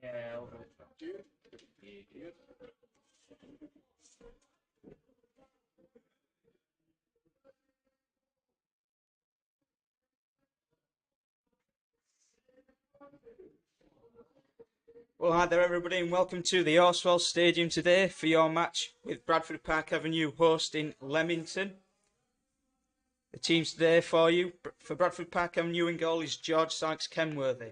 Yeah, well, hi there, everybody, and welcome to the Horsewell Stadium today for your match with Bradford Park Avenue hosting Leamington. The teams today for you, for Bradford Park Avenue in goal is George Sykes-Kenworthy,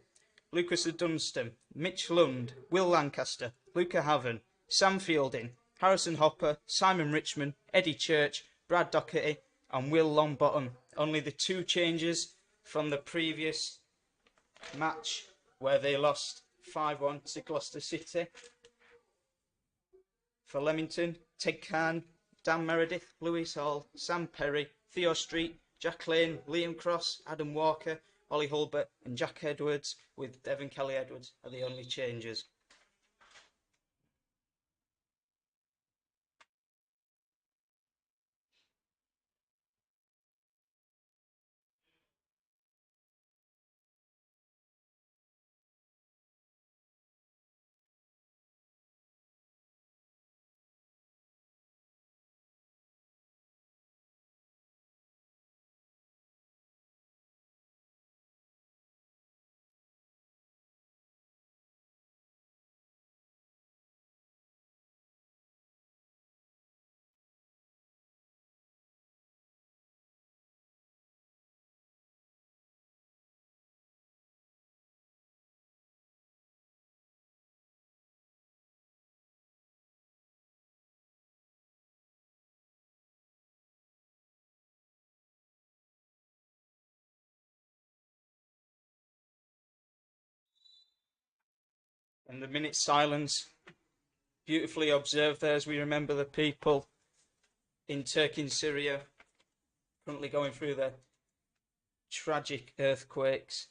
Lucas Dunstan, Mitch Lund, Will Lancaster, Luca Haven, Sam Fielding, Harrison Hopper, Simon Richmond, Eddie Church, Brad Docherty and Will Longbottom. Only the two changes from the previous match where they lost 5-1 to Gloucester City. For Leamington, Ted Khan, Dan Meredith, Lewis Hall, Sam Perry, Theo Street, Jack Lane, Liam Cross, Adam Walker, Ollie Hulbert and Jack Edwards, with Devon Kelly Edwards are the only changes. And the minute silence, beautifully observed there as we remember the people in Turkey and Syria currently going through the tragic earthquakes.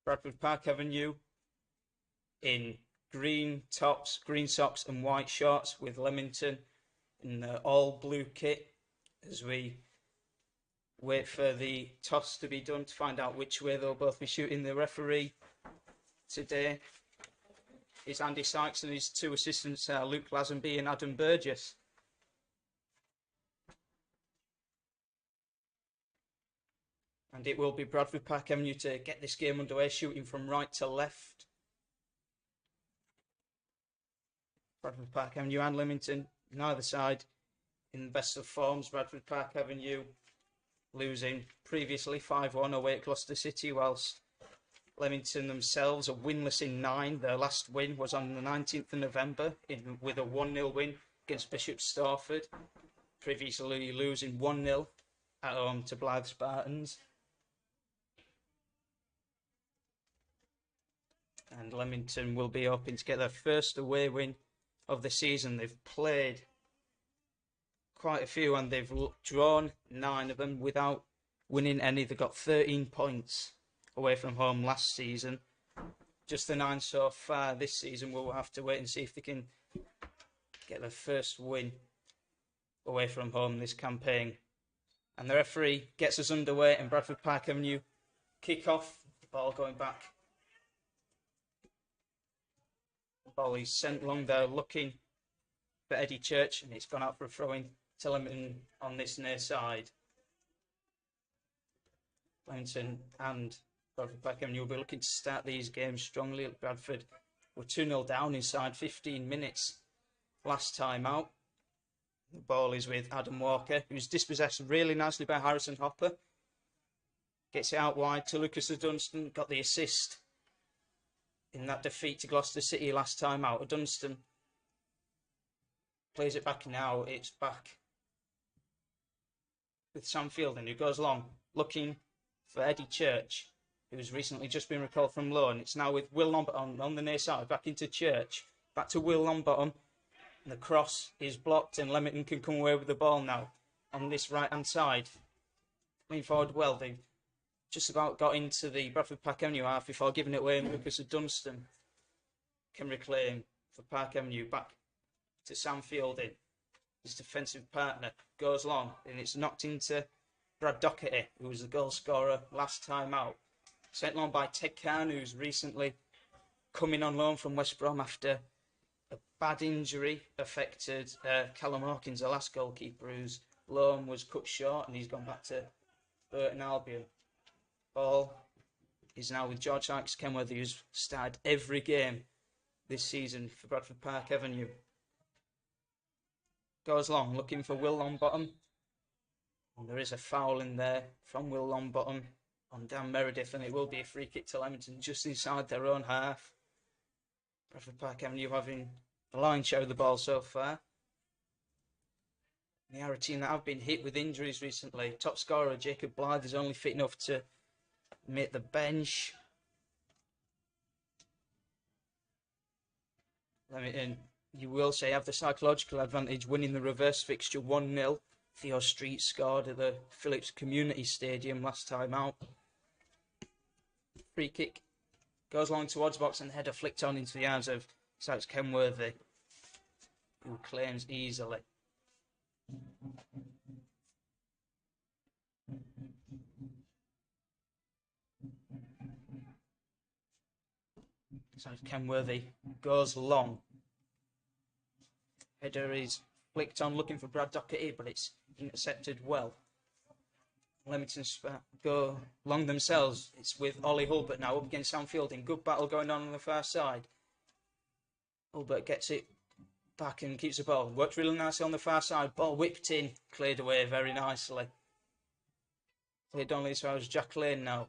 Bradford Park Avenue in green tops, green socks and white shorts, with Leamington in the all blue kit as we wait for the toss to be done to find out which way they'll both be shooting. The referee today is Andy Sykes and his two assistants are Luke Lazenby and Adam Burgess. And it will be Bradford Park Avenue to get this game underway, shooting from right to left. Bradford Park Avenue and Leamington, neither side in the best of forms. Bradford Park Avenue losing previously 5-1 away at Gloucester City, whilst Leamington themselves are winless in 9. Their last win was on the 19th of November with a 1-0 win against Bishop Stortford, previously losing 1-0 at home to Blythe Spartans. And Leamington will be hoping to get their first away win of the season. They've played quite a few and they've drawn 9 of them without winning any. They got 13 points away from home last season. Just the 9 so far this season. We'll have to wait and see if they can get their first win away from home this campaign. And the referee gets us underway in Bradford Park Avenue. Kick off, the ball going back. The ball is sent long there, looking for Eddie Church, and it's gone out for a throw-in to Leamington on this near side. Leamington and Bradford Park Avenue will be looking to start these games strongly. Bradford were 2-0 down inside 15 minutes last time out. The ball is with Adam Walker, who's dispossessed really nicely by Harrison Hopper. Gets it out wide to Lucas Dunstan, got the assist in that defeat to Gloucester City last time out. Dunstan plays it back now, it's back with Sam Fielding, who goes long, looking for Eddie Church, who's recently just been recalled from loan. It's now with Will Longbottom on the near side, back into Church, back to Will Longbottom. And the cross is blocked and Leamington can come away with the ball now on this right-hand side. Coming forward well, they've just about got into the Bradford Park Avenue half before giving it away, and Lucas Dunstan can reclaim for Park Avenue. Back to Sam Fielding, his defensive partner, goes long, and it's knocked into Brad Doherty, who was the goal scorer last time out. Sent long by Ted Khan, who's recently coming on loan from West Brom after a bad injury affected Callum Hawkins, the last goalkeeper, whose loan was cut short, and he's gone back to Burton Albion. Ball is now with George Sykes Kenworthy, who's started every game this season for Bradford Park Avenue. Goes long, looking for Will Longbottom. And there is a foul in there from Will Longbottom on Dan Meredith, and it will be a free kick to Leamington just inside their own half. Bradford Park Avenue having the lion's share of the ball so far. They are a team that have been hit with injuries recently. Top scorer Jacob Blythe is only fit enough to make the bench. Leamington, you will say, have the psychological advantage winning the reverse fixture 1-0. Theo Street scored at the Phillips Community Stadium last time out. Free kick goes long towards the box and the header flicked on into the arms of Sykes Kenworthy, who claims easily. Sykes Kenworthy goes long. Header is flicked on, looking for Brad Doherty, but it's intercepted well. Leamington go long themselves. It's with Ollie Hulbert now up against Sam Fielding. Good battle going on the far side. Hulbert gets it back and keeps the ball. Worked really nicely on the far side. Ball whipped in, cleared away very nicely. Played only as far as Jack Lane now.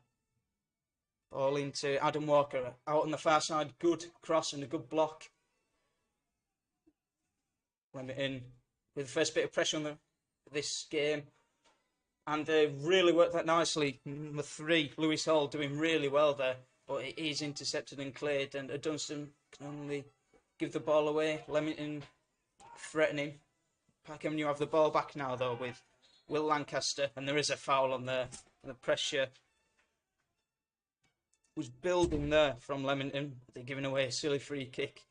Ball into Adam Walker. Out on the far side. Good cross and a good block. Leamington with the first bit of pressure on this game. And they really worked that nicely. Number 3, Lewis Hall, doing really well there. But it is intercepted and cleared. And Dunstan can only give the ball away. Leamington threatening. Park Avenue have the ball back now, though, with Will Lancaster. And there is a foul on there. And the pressure was building there from Leamington. They're giving away a silly free kick.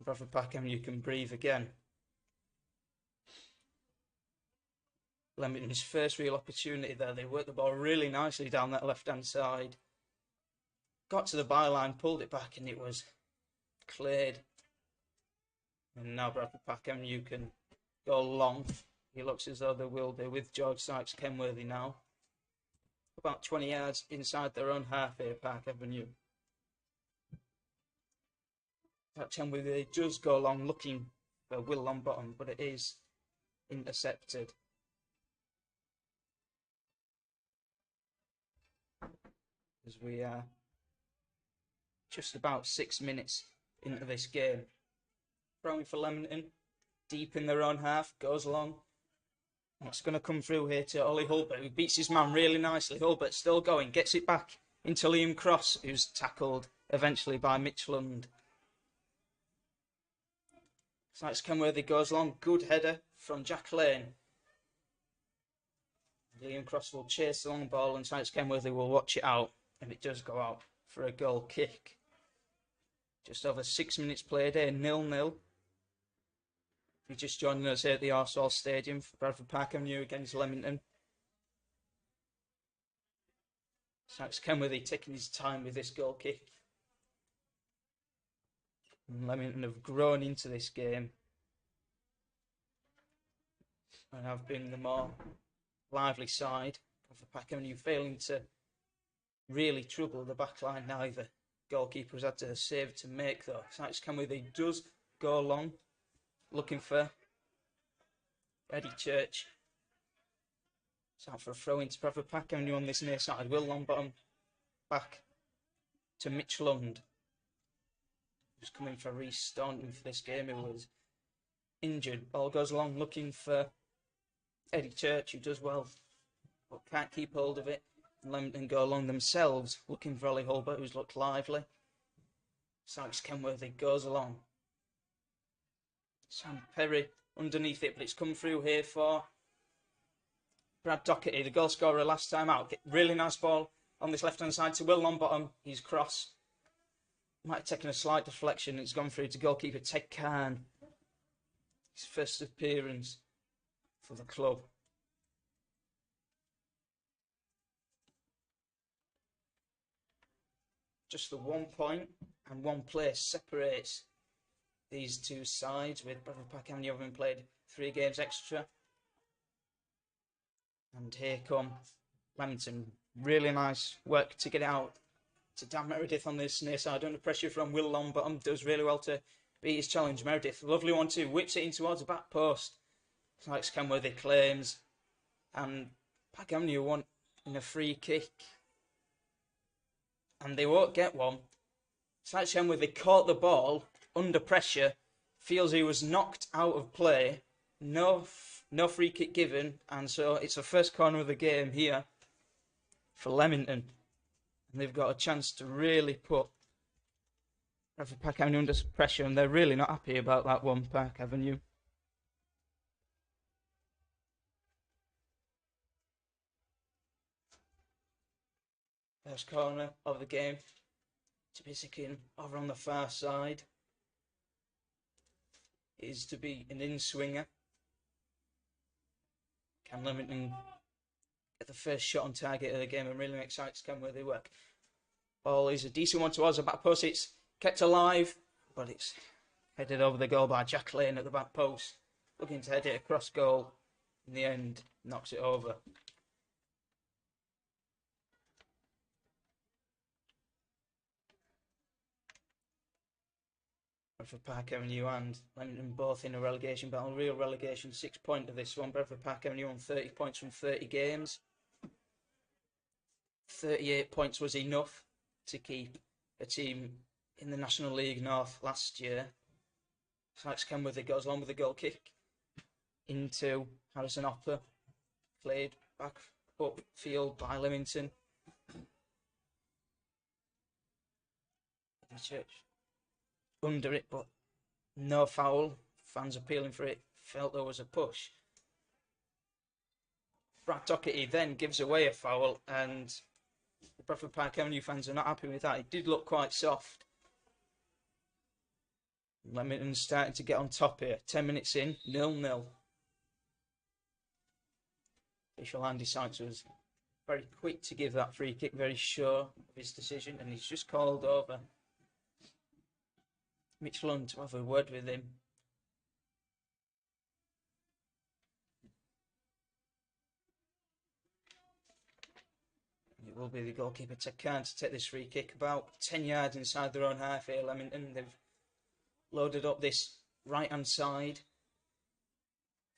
Bradford Park Avenue can breathe again. Leamington's first real opportunity there. They worked the ball really nicely down that left-hand side. Got to the byline, pulled it back, and it was cleared. And now Bradford Park Avenue can go long. It looks as though they will do with George Sykes Kenworthy now. About 20 yards inside their own half here, Park Avenue. That Kenworthy does go long looking for Will Longbottom, but it is intercepted. As we are just about 6 minutes into this game. Throwing for Leamington, deep in their own half, goes long. It's going to come through here to Ollie Hulbert, who beats his man really nicely. Hulbert still going, gets it back into Liam Cross, who's tackled eventually by Mitchland. So it's Kenworthy goes long. Good header from Jack Lane. Liam Cross will chase the long ball and Sykes Kenworthy will watch it out. And it does go out for a goal kick. Just over 6 minutes played here, 0-0. If you're just joining us here at the Arswell Stadium for Bradford Park Avenue against Leamington. Sykes Kenworthy taking his time with this goal kick. And Leamington have grown into this game and have been the more lively side. Bradford Park Avenue failing to really trouble the back line neither. Goalkeeper's had to save to make though. Sykes Kenworthy does go long, looking for Eddie Church. It's out for a throw into Bradford Park Avenue on this near side. Will Longbottom back to Mitch Lund, who's coming for Reece Staunton for this game, who was injured. Ball goes long looking for Eddie Church, who does well but can't keep hold of it. Leamington go along themselves looking for Ollie Hulbert, who's looked lively. Sykes Kenworthy goes along. Sam Perry underneath it, but it's come through here for Brad Doherty, the goal scorer last time out. Really nice ball on this left hand side to Will Longbottom. He's cross. Might have taken a slight deflection. It's gone through to goalkeeper Ted Khan. His first appearance for the club. Just the 1 point and one place separates these two sides, with Bradford Park Avenue having played 3 games extra. And here come Leamington. Really nice work to get out to Dan Meredith on this near side under pressure from Will Longbottom. Does really well to beat his challenge. Meredith, lovely 1-2, whips it in towards the back post. Sykes Kenworthy claims, and Park Avenue want in a free kick. And they won't get one. Sykes Kenworthy caught the ball under pressure, feels he was knocked out of play. No free kick given, and so it's the first corner of the game here for Leamington. And they've got a chance to really put Bradford Park Avenue under pressure, and they're really not happy about that one, Park Avenue. First corner of the game to be sticking over on the far side is to be an in-swinger. Can Leamington get the first shot on target of the game and really make Sykes Kenworthy work? Ball is a decent one towards the back post. It's kept alive, but it's headed over the goal by Jack Lane at the back post. Looking to head it across goal. In the end, knocks it over. Bradford Park Avenue and Leamington both in a relegation battle. Real relegation, 6 point of this one. Bradford Park Avenue on 30 points from 30 games. 38 points was enough to keep a team in the National League North last year. Sykes Kenworthy goes along with a goal kick into Harrison Hopper. Played back upfield by Leamington. Church under it, but no foul. Fans appealing for it. Felt there was a push. Brad Doherty then gives away a foul, and the Bradford Park Avenue fans are not happy with that. It did look quite soft. Leamington's starting to get on top here. 10 minutes in, 0-0. Official Andy Sykes was very quick to give that free kick, very sure of his decision, and he's just called over Mitch Lund to have a word with him. It will be the goalkeeper Ted Khan to take this free kick about 10 yards inside their own half here. Leamington, they've loaded up this right hand side,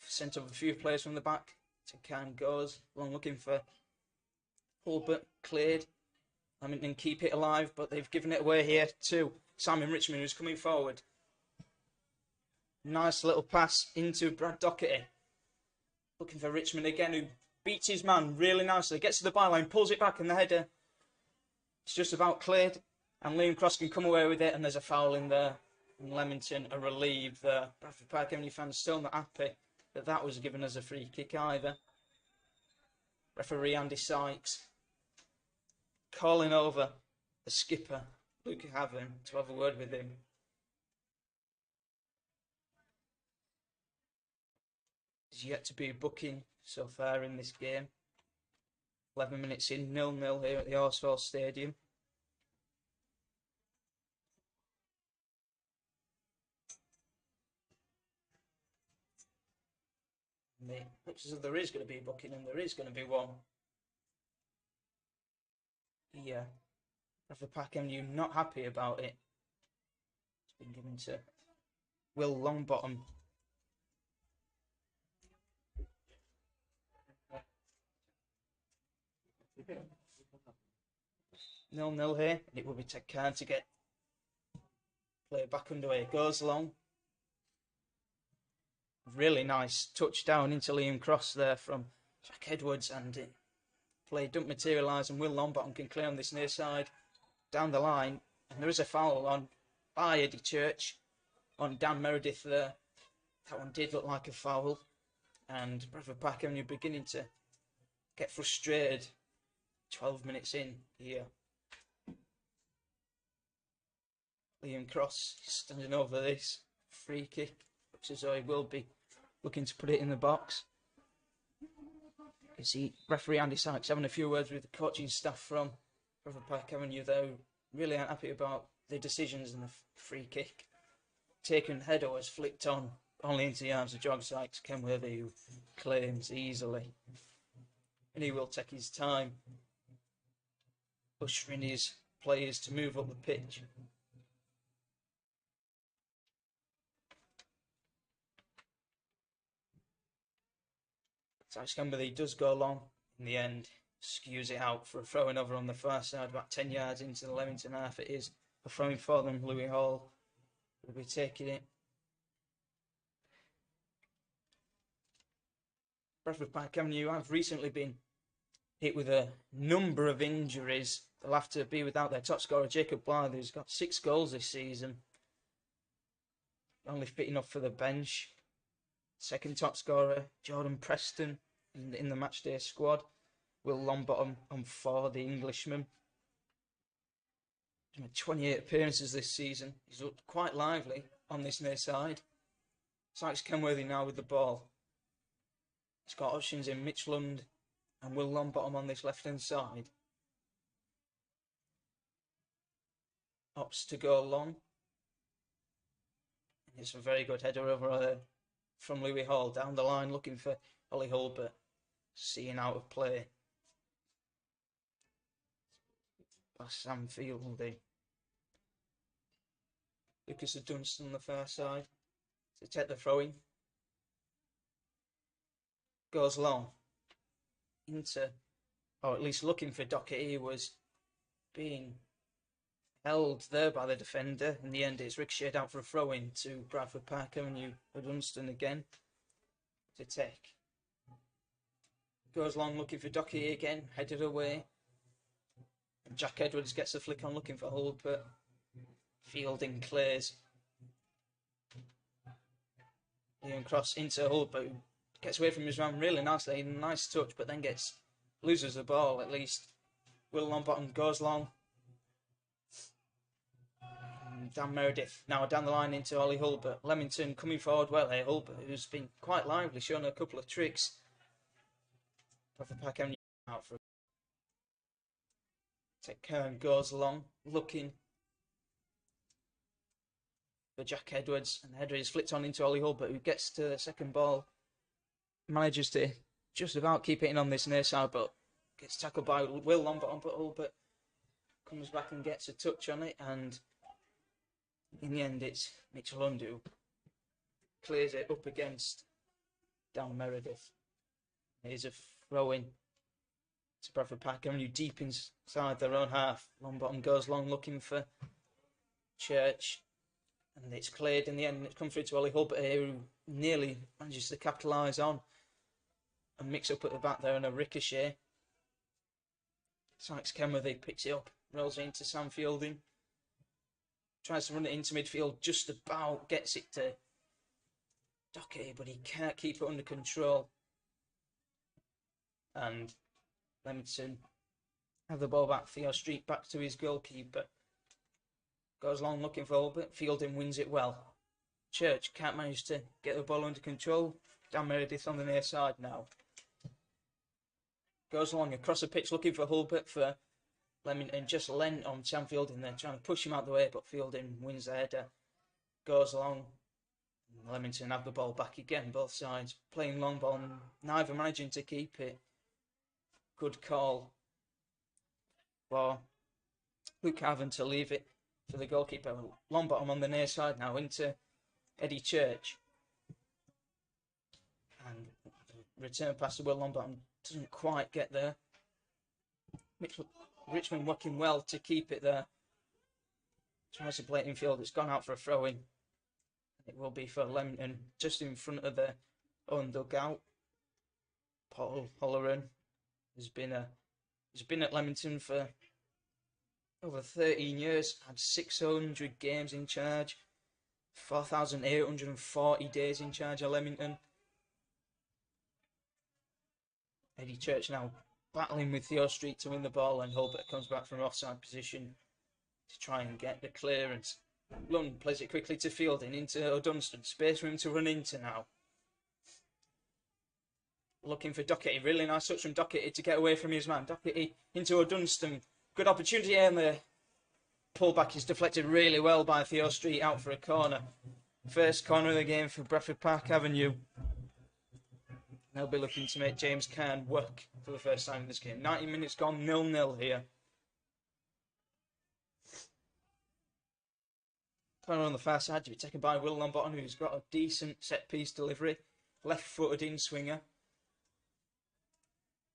sent up a few players from the back. Ted Khan goes along looking for Hulbert, cleared. Leamington keep it alive, but they've given it away here to Simon Richmond, who's coming forward. Nice little pass into Brad Doherty. Looking for Richmond again, who beats his man really nicely. Gets to the byline, pulls it back, and the header, it's just about cleared. And Liam Cross can come away with it, and there's a foul in there. And Leamington are relieved there. Bradford Park Avenue fans still not happy that that was given as a free kick either. Referee Andy Sykes calling over the skipper, Luke Haven, to have a word with him. There's yet to be a booking so far in this game. 11 minutes in, 0-0 here at the Horsfall Stadium. And it looks as though there is going to be a booking, and there is going to be one. Yeah, Bradford Park Avenue not happy about it. It's been given to Will Longbottom. 0-0 here, and it will be Ted Kern to get play back underway. It goes long. Really nice touchdown into Liam Cross there from Jack Edwards, and it play don't materialise, and Will Longbottom can clear on this near side down the line, and there is a foul on by Eddie Church on Dan Meredith there. That one did look like a foul, and Bradford Park Avenue beginning to get frustrated. 12 minutes in here. Liam Cross standing over this free kick. Looks as though he will be looking to put it in the box. You see referee Andy Sykes having a few words with the coaching staff from Bradford Park Avenue. They really aren't happy about the decisions in the free kick. Taken header was flicked on only into the arms of John Sykes Kenworthy, who claims easily. And he will take his time ushering his players to move up the pitch. Sykes Kenworthy does go long in the end, skews it out for a throwing over on the far side, about 10 yards into the Leamington half. It is a throwing for them. Louis Hall will be taking it. Bradford Park Avenue have recently been hit with a number of injuries. They'll have to be without their top scorer, Jacob Blythe, who's got 6 goals this season. Only fit enough for the bench. Second top scorer, Jordan Preston, in the matchday squad. Will Longbottom on 4, the Englishman. He's made 28 appearances this season. He's looked quite lively on this near side. Sykes Kenworthy now with the ball. He's got options in Mitch Lund and Will Longbottom on this left-hand side. Opts to go long. And it's a very good header over there from Louis Hall down the line, looking for Ollie Hulbert, seeing out of play. Past Sam Fielding. Lucas Dunstan on the far side to take the throw-in. Goes long into, or at least looking for Doherty. He was being held there by the defender. In the end, it's ricocheted out for a throw-in to Bradford Park Avenue. Dunstan again to take. Goes long looking for Doherty again, headed away. And Jack Edwards gets the flick on looking for Hulbert. Fielding clears. Liam Cross into Hulbert, who gets away from his man really nicely. Nice touch, but then loses the ball at least. Will Longbottom goes long. Dan Meredith now down the line into Ollie Hulbert. Leamington coming forward well here. Hulbert, who's been quite lively, showing a couple of tricks. Bradford Park Avenue out for Ted Kern goes long, looking for Jack Edwards, and the header is flicked on into Ollie Hulbert, who gets to the second ball, manages to just about keep hitting on this near side, but gets tackled by Will Longbottom, but Hulbert comes back and gets a touch on it, and in the end it's Mitch Lund who clears it up against Dan Meredith. Here's a throw-in to Bradford Park Avenue deep inside their own half. Longbottom goes long looking for Church, and it's cleared in the end. It's come through to Ollie Hulbert here, who nearly manages to capitalise on and mix up at the back there in a ricochet. Sykes Kenworthy picks it up, rolls it into Sam Fielding. Tries to run it into midfield, just about gets it to Doherty, but he can't keep it under control. And Leamington have the ball back. Theo Street back to his goalkeeper. Goes long looking for Hulbert. Fielding wins it well. Church can't manage to get the ball under control. Dan Meredith on the near side now. Goes along across the pitch looking for Hulbert for Leamington. Just lent on Sam Fielding there, trying to push him out the way, but Fielding wins the header. Goes along. Leamington have the ball back again, both sides playing long ball, neither managing to keep it. Good call for Luke Haven to leave it for the goalkeeper. Long bottom on the near side now into Eddie Church. And return pass to Will Longbottom doesn't quite get there. Richmond working well to keep it there. Tries to play it in field. It's gone out for a throw in. It will be for Leamington just in front of their own dugout. Paul Holleran has been at Leamington for over 13 years. Had 600 games in charge. 4,840 days in charge of Leamington. Eddie Church now battling with Theo Street to win the ball, and Hulbert comes back from offside position to try and get the clearance. Lund plays it quickly to Fielding into O'Dunstan. Space for him to run into now. Looking for Doherty. Really nice touch from Doherty to get away from his man. Doherty into O'Dunstan. Good opportunity, and the pullback is deflected really well by Theo Street out for a corner. First corner of the game for Bradford Park Avenue. They'll be looking to make James Cairn work for the first time in this game. 90 minutes gone, 0-0 here. Corner on the far side to be taken by Will Longbottom, who's got a decent set-piece delivery. Left-footed in-swinger.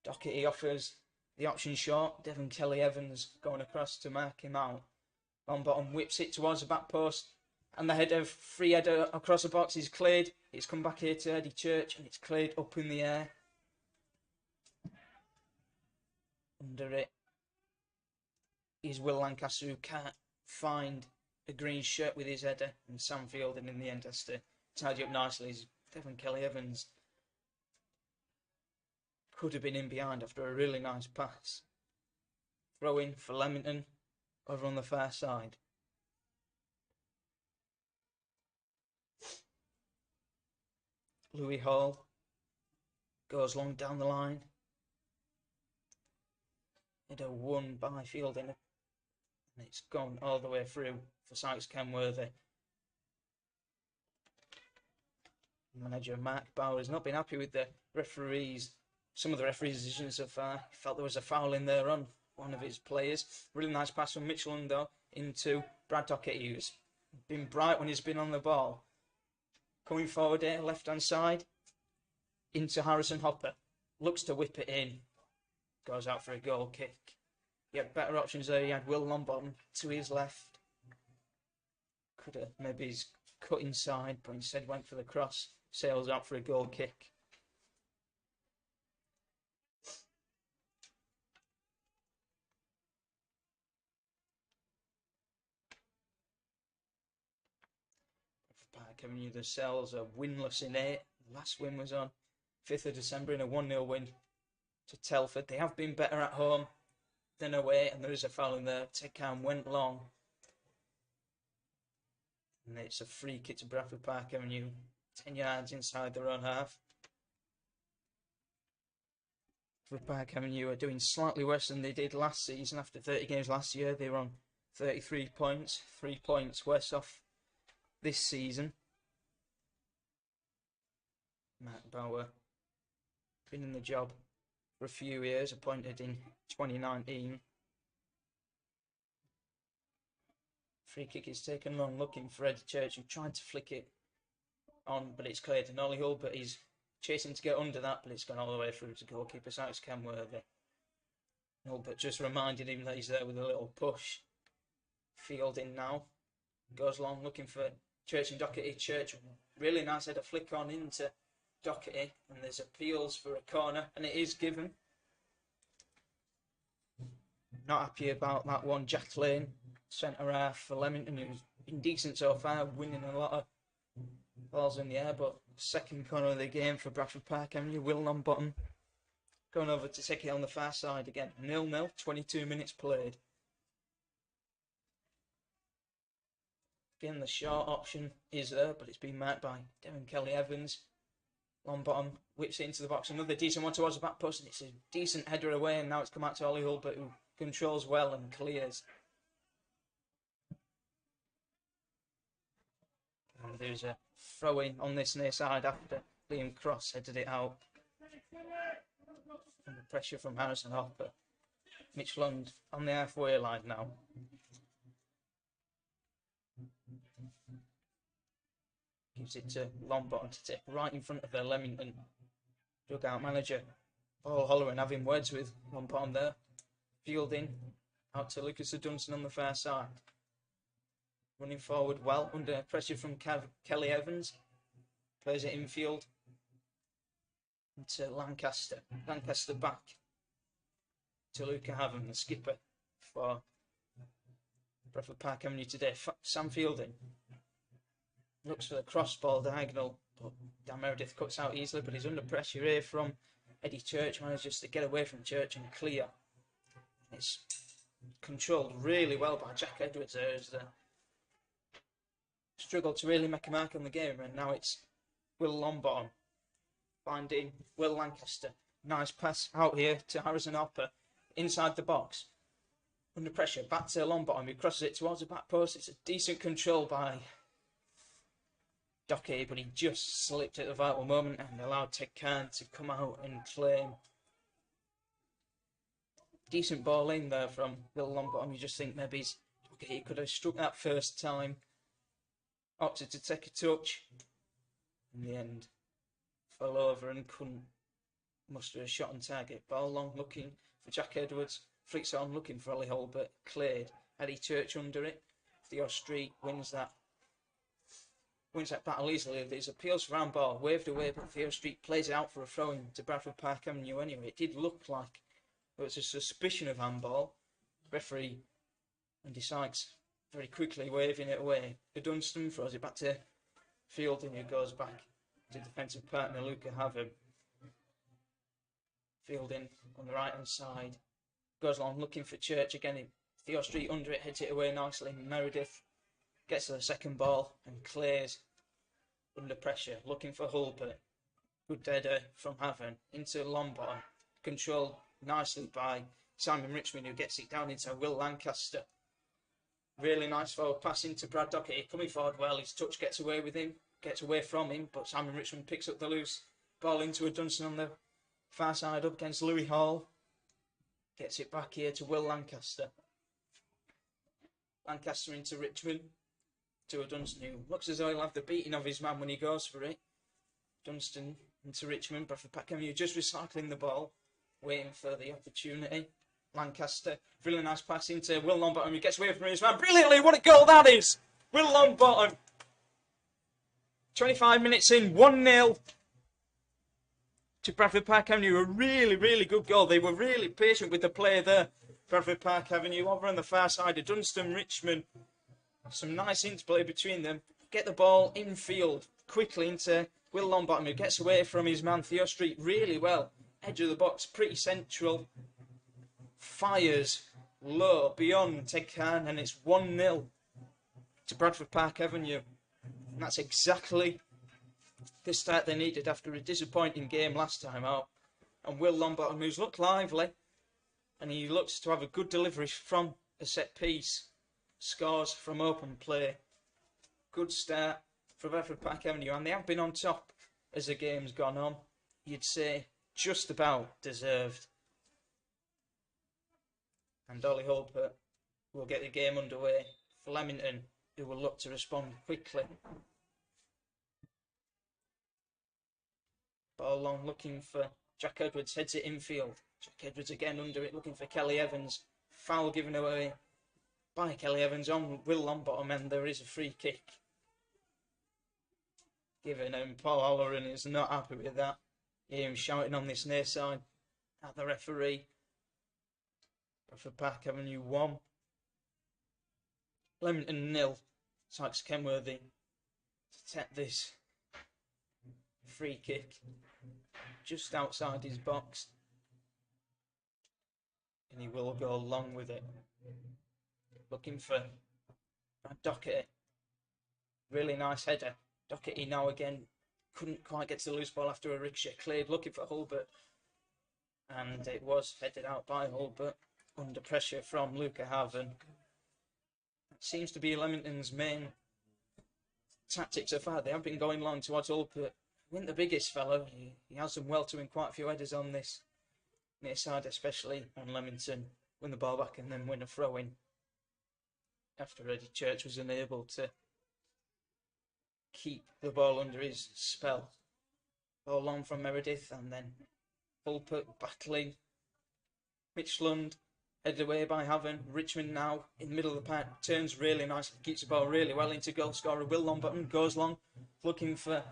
Doherty offers the option short. Devon Kelly-Evans going across to mark him out. Longbottom whips it towards the back post. And the free header across the box is cleared. It's come back here to Eddie Church and it's cleared up in the air. Under it is Will Lancaster, who can't find a green shirt with his header, and Sam Fielding in the end has to tidy up nicely. Devon Kelly-Evans could have been in behind after a really nice pass. Throw in for Leamington over on the far side. Louis Hall goes long down the line. Header won by Fielding, and it's gone all the way through for Sykes Kenworthy. Manager Mark Bauer has not been happy with the referees. Some of the referees' decisions so far. He felt there was a foul in there on one of his players. Really nice pass from Mitchell Undo into Brad Doherty, who's been bright when he's been on the ball. Coming forward here, left-hand side, into Harrison Hopper. Looks to whip it in. Goes out for a goal kick. He had better options there. He had Will Longbottom to his left. Could have maybe he's cut inside, but instead went for the cross. Sails out for a goal kick. Park Avenue themselves are winless in 8. The last win was on 5th of December in a 1-0 win to Telford. They have been better at home than away, and there is a foul in there. Tekan went long. And it's a free kick to Bradford Park Avenue, 10 yards inside their own half. Bradford Park Avenue are doing slightly worse than they did last season. After 30 games last year, they were on 33 points. 3 points worse off this season. Mark Bauer been in the job for a few years, appointed in 2019. Free kick is taken long, looking for Eddie Church, who tried to flick it on, but it's cleared to Nolly Hull, but he's chasing to get under that, but it's gone all the way through to goalkeeper Sykes Kenworthy. But just reminded him that he's there with a little push. Fielding now. Goes long, looking for Church and Doherty. Church, really nice header flick on into Doherty, and there's appeals for a corner, and it is given. Not happy about that one. Jack Lane, centre half for Leamington, who's been decent so far, winning a lot of balls in the air, but second corner of the game for Bradford Park Avenue, Will Longbottom going over to take it on the far side again. 0-0, 22 minutes played. Again, the short option is there, but it's been marked by Devon Kelly-Evans. Longbottom whips it into the box. Another decent one towards the back post, and it's a decent header away, and now it's come out to Ollie Hulbert, who controls well and clears. And there's a throw-in on this near side after Liam Cross headed it out. Under pressure from Harrison Hopper. Mitch Lund on the halfway line now. Gives it to Longbottom to take right in front of their Leamington dugout manager. Paul Holloran having words with Longbottom there. Fielding out to Lucas Dunstan on the far side. Running forward well under pressure from Kelly Evans. Plays it infield to Lancaster. Lancaster back to Luca Haven, the skipper for Bradford Park Avenue today. Sam Fielding looks for the cross ball diagonal, but Dan Meredith cuts out easily, but he's under pressure here from Eddie Church. Manages to get away from Church and clear. It's controlled really well by Jack Edwards there, as struggled to really make a mark on the game, and now it's Will Longbottom finding Will Lancaster. Nice pass out here to Harrison Hopper inside the box. Under pressure, back to Longbottom, who crosses it towards the back post. It's a decent control by Dockey, but he just slipped at the vital moment and allowed Ted Khan to come out and claim. Decent ball in there from Will Longbottom. You just think maybe he could have struck that first time. Opted to take a touch. In the end, fell over and couldn't muster a shot on target. Ball long looking for Jack Edwards. Flicks on looking for Ollie Hulbert. Cleared. Eddie Church under it. Theo Street wins that battle easily. There's appeals for handball. Waved away, but Theo Street plays it out for a throw-in to Bradford Park Avenue anyway. It did look like there was a suspicion of handball. Referee Andy Sykes very quickly waving it away. Dunstan throws it back to Fielding, who goes back to defensive partner Luca Haven. Fielding on the right hand side goes along looking for Church again. Theo Street under it, heads it away nicely. Meredith gets to the second ball and clears under pressure, looking for Hulbert. Good header from Haven into Longbottom, controlled nicely by Simon Richmond, who gets it down into Will Lancaster. Really nice forward pass into Brad Dockey, coming forward well. His touch gets away from him, but Simon Richmond picks up the loose ball into a Dunstan on the far side up against Louis Hall. Gets it back here to Will Lancaster. Lancaster into Richmond to a Dunstan, who looks as though he'll have the beating of his man when he goes for it. Dunstan into Richmond, Bradford Park Avenue just recycling the ball, waiting for the opportunity. Lancaster, really nice pass into Will Longbottom, who gets away from his man brilliantly. What a goal that is! Will Longbottom. 25 minutes in, 1-0 to Bradford Park Avenue. A really, really good goal. They were really patient with the play there. Bradford Park Avenue over on the far side of Dunstan, Richmond. Some nice interplay between them. Get the ball infield quickly into Will Longbottom, who gets away from his man Theo Street really well. Edge of the box, pretty central. Fires low beyond Ted Khan, and it's 1-0 to Bradford Park Avenue. And that's exactly the start they needed after a disappointing game last time out. And Will Longbottom, who's looked lively, and he looks to have a good delivery from a set piece, scores from open play. Good start for Bradford Park Avenue, and they have been on top as the game's gone on. You'd say just about deserved. And Ollie Hulbert will get the game underway for Leamington, who will look to respond quickly. Ball long looking for Jack Edwards, heads it infield. Jack Edwards again under it, looking for Kelly Evans. Foul given away by Kelly Evans on Will Longbottom, and there is a free kick given, and Paul Holloran is not happy with that. You hear him shouting on this near side at the referee. Bradford Park Avenue 1, Leamington 0. Sykes Kenworthy to take this free kick just outside his box, and he will go along with it. Looking for Doherty. Really nice header. Doherty now again couldn't quite get to the loose ball after a ricochet cleared, looking for Hulbert, and it was headed out by Hulbert under pressure from Luca Haven. That seems to be Leamington's main tactics so far. They have been going long towards Hulbert. He isn't the biggest fellow. He has done well to win quite a few headers on this near side, especially on Leamington. Win the ball back and then win a throw-in after Eddie Church was unable to keep the ball under his spell. Ball on from Meredith, and then Hulbert battling Mitchland, headed away by Haven. Richmond now in the middle of the pack, turns really nicely, keeps the ball really well into goal scorer Will Longbottom, goes long, looking for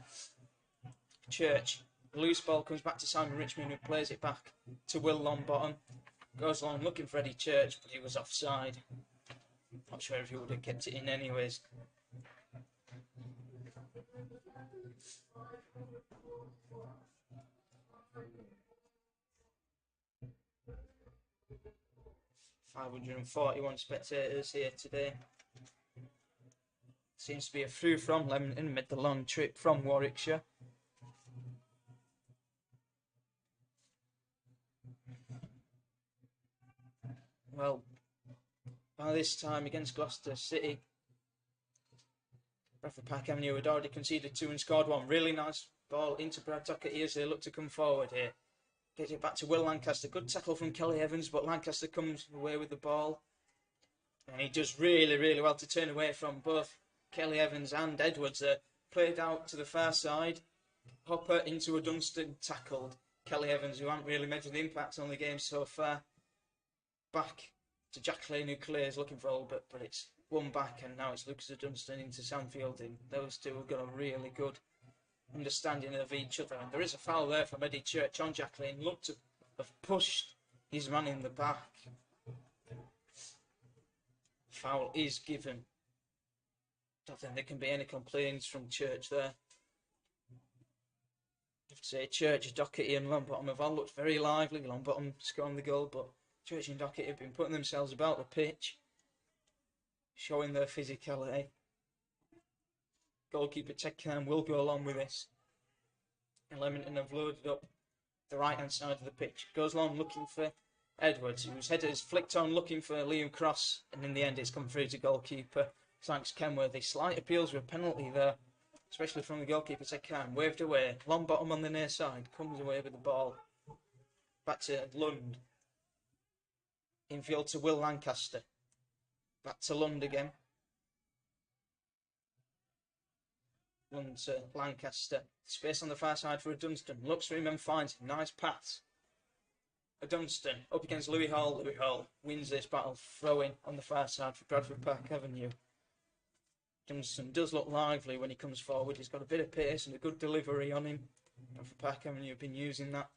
Church. Loose ball comes back to Simon Richmond, who plays it back to Will Longbottom. Goes long, looking for Eddie Church, but he was offside. Not sure if he would have kept it in anyways. "541 spectators here today. Seems to be a through from Leamington, made the long trip from Warwickshire. Well, by this time against Gloucester City, Bradford Park Avenue had already conceded 2 and scored 1. Really nice ball into Brad Doherty as they look to come forward here. Gets it back to Will Lancaster. Good tackle from Kelly Evans, but Lancaster comes away with the ball. And he does really, really well to turn away from both Kelly Evans and Edwards. Played out to the far side. Hopper into a Dunstan, tackled Kelly Evans, who hasn't really made an impact on the game so far. Back to Jack Lane, who clears, looking for Albert, but it's won back, and now it's Lucas Dunstan into Sam Fielding. Those two have got a really good understanding of each other, and there is a foul there from Eddie Church on Jack Lane. Looked to have pushed his man in the back. Foul is given. Don't think there can be any complaints from Church there. I have to say Church, Doherty and Longbottom have all looked very lively. Longbottom scoring the goal, but Church and Doherty have been putting themselves about the pitch, showing their physicality. Goalkeeper Ted Kern will go along with this. And Leamington have loaded up the right hand side of the pitch. Goes along looking for Edwards, whose header is flicked on looking for Liam Cross, and in the end it's come through to goalkeeper Sykes Kenworthy. Slight appeals for a penalty there, especially from the goalkeeper Ted Kern. Waved away. Longbottom on the near side comes away with the ball. Back to Lund. Infield to Will Lancaster. Back to Lund again. Lund to Lancaster. Space on the far side for a Dunstan. Looks for him and finds him. Nice pass. A Dunstan up against Louis Hall. Louis Hall wins this battle, throwing on the far side for Bradford Park Avenue. Dunstan does look lively when he comes forward. He's got a bit of pace and a good delivery on him. Bradford Park Avenue have been using that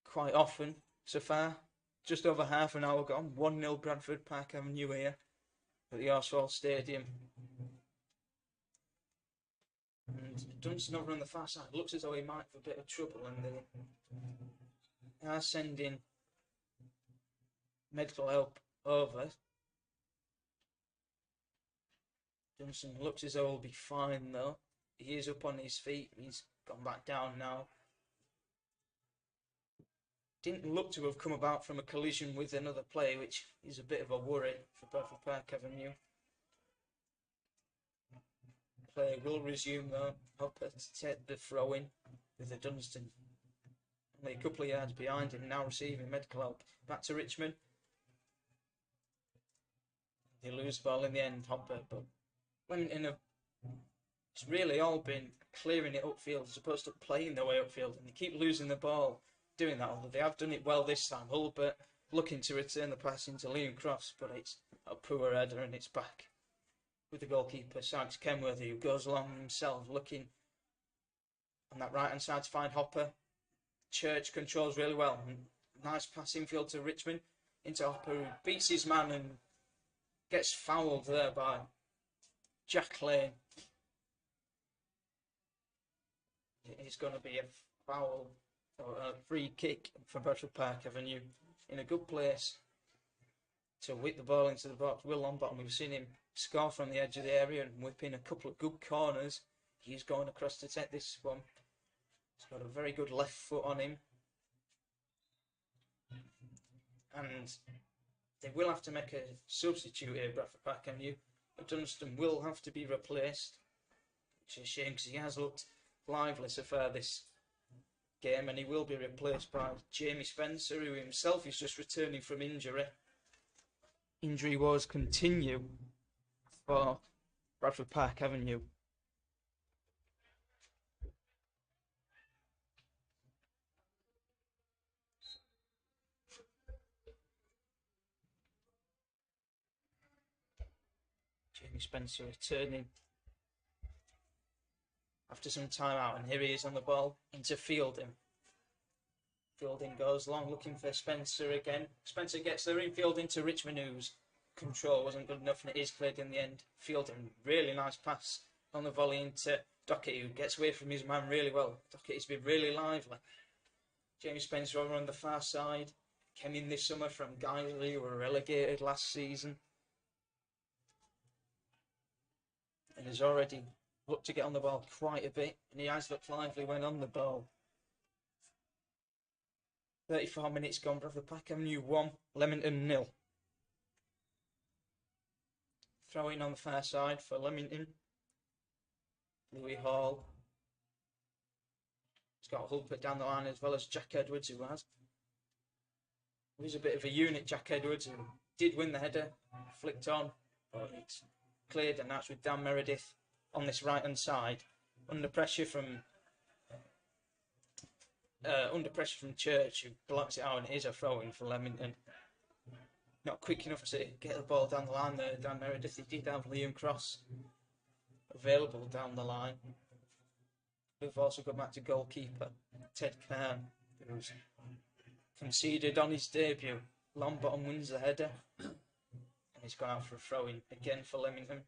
quite often so far. Just over half an hour gone. 1-0 Bradford Park Avenue here at the Horsfall Stadium. And Dunstan over on the far side looks as though he might have a bit of trouble, and they are sending medical help over. Dunstan looks as though he'll be fine though. He is up on his feet. He's gone back down now. Didn't look to have come about from a collision with another player, which is a bit of a worry for Bradford Park Avenue. Play will resume though. Hopper to take the throw in with the Dunstan. Only a couple of yards behind him, now receiving medical help. Back to Richmond. They lose the ball in the end, Hopper, but Leamington have it's really all been clearing it upfield as opposed to playing their way upfield, and they keep losing the ball doing that, although they have done it well this time. Hulbert looking to return the pass into Liam Cross, but it's a poor header and it's back with the goalkeeper Sykes Kenworthy, who goes along himself looking on that right hand side to find Hopper. Church controls really well. Nice pass infield to Richmond into Hopper, who beats his man and Gets fouled there by Jack Lane. It is going to be a foul or a free kick for Bradford Park Avenue in a good place to whip the ball into the box. Will Longbottom, we've seen him score from the edge of the area and whip in a couple of good corners. He's going across to take this one. He's got a very good left foot on him. And they will have to make a substitute here, Bradford Park Avenue. Dunstan will have to be replaced, which is a shame because he has looked lively so far this game, and he will be replaced by Jamie Spencer, who himself is just returning from injury. Injury woes continue for Bradford Park Avenue. Jamie Spencer returning after some time out, and here he is on the ball into Fielding. Fielding goes long looking for Spencer again. Spencer gets there in Fielding to Richmond, whose control wasn't good enough, and it is cleared in the end. Fielding, really nice pass on the volley into Dockett, who gets away from his man really well. Dockett's been really lively. Jamie Spencer over on the far side. Came in this summer from Guiseley, who were relegated last season. And has already looked to get on the ball quite a bit, and he has looked lively when on the ball. 34 minutes gone, Bradford Park Avenue 1, Leamington 0. Throw in on the far side for Leamington. Louis Hall. He's got Hulbert down the line as well as Jack Edwards, who has. He's a bit of a unit, Jack Edwards, who did win the header, flicked on, but it's cleared, and that's with Dan Meredith on this right hand side. Under pressure from Church, who blocks it out, and it is a throw-in for Leamington. Not quick enough to get the ball down the line there, Dan Meredith. He did have Liam Cross available down the line. We've also got back to goalkeeper Ted Kern, who's conceded on his debut. Longbottom wins the header, and he's gone out for a throw-in again for Leamington.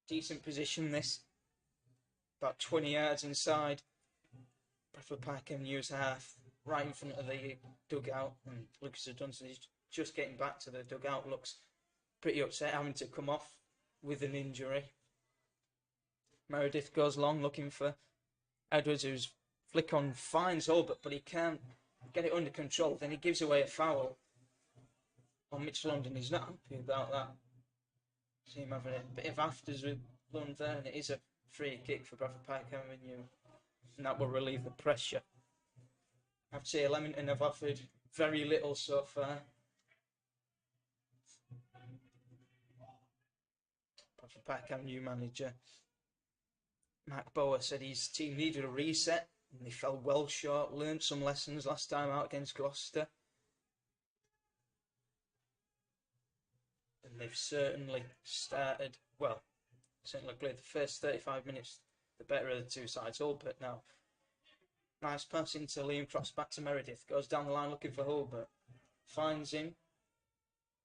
Decent position this, about 20 yards inside Bradford Park Avenue's half, right in front of the dugout, and Lucas Dunstan is just getting back to the dugout. Looks pretty upset having to come off with an injury. Meredith goes long looking for Edwards, who's flick on finds Hulbert, but he can't get it under control. Then he gives away a foul on Mitch London. He's not happy about that. See him having a bit of afters with Lund there, and it is a free kick for Bradford Park Avenue, and that will relieve the pressure. I have to say Leamington have offered very little so far. Bradford Park Avenue manager Mark Bower said his team needed a reset, and they fell well short. Learned some lessons last time out against Gloucester, and they've certainly started well. Certainly played the first 35 minutes the better of the two sides. Hulbert now, nice pass into Liam Cross, back to Meredith, goes down the line looking for Hulbert, finds him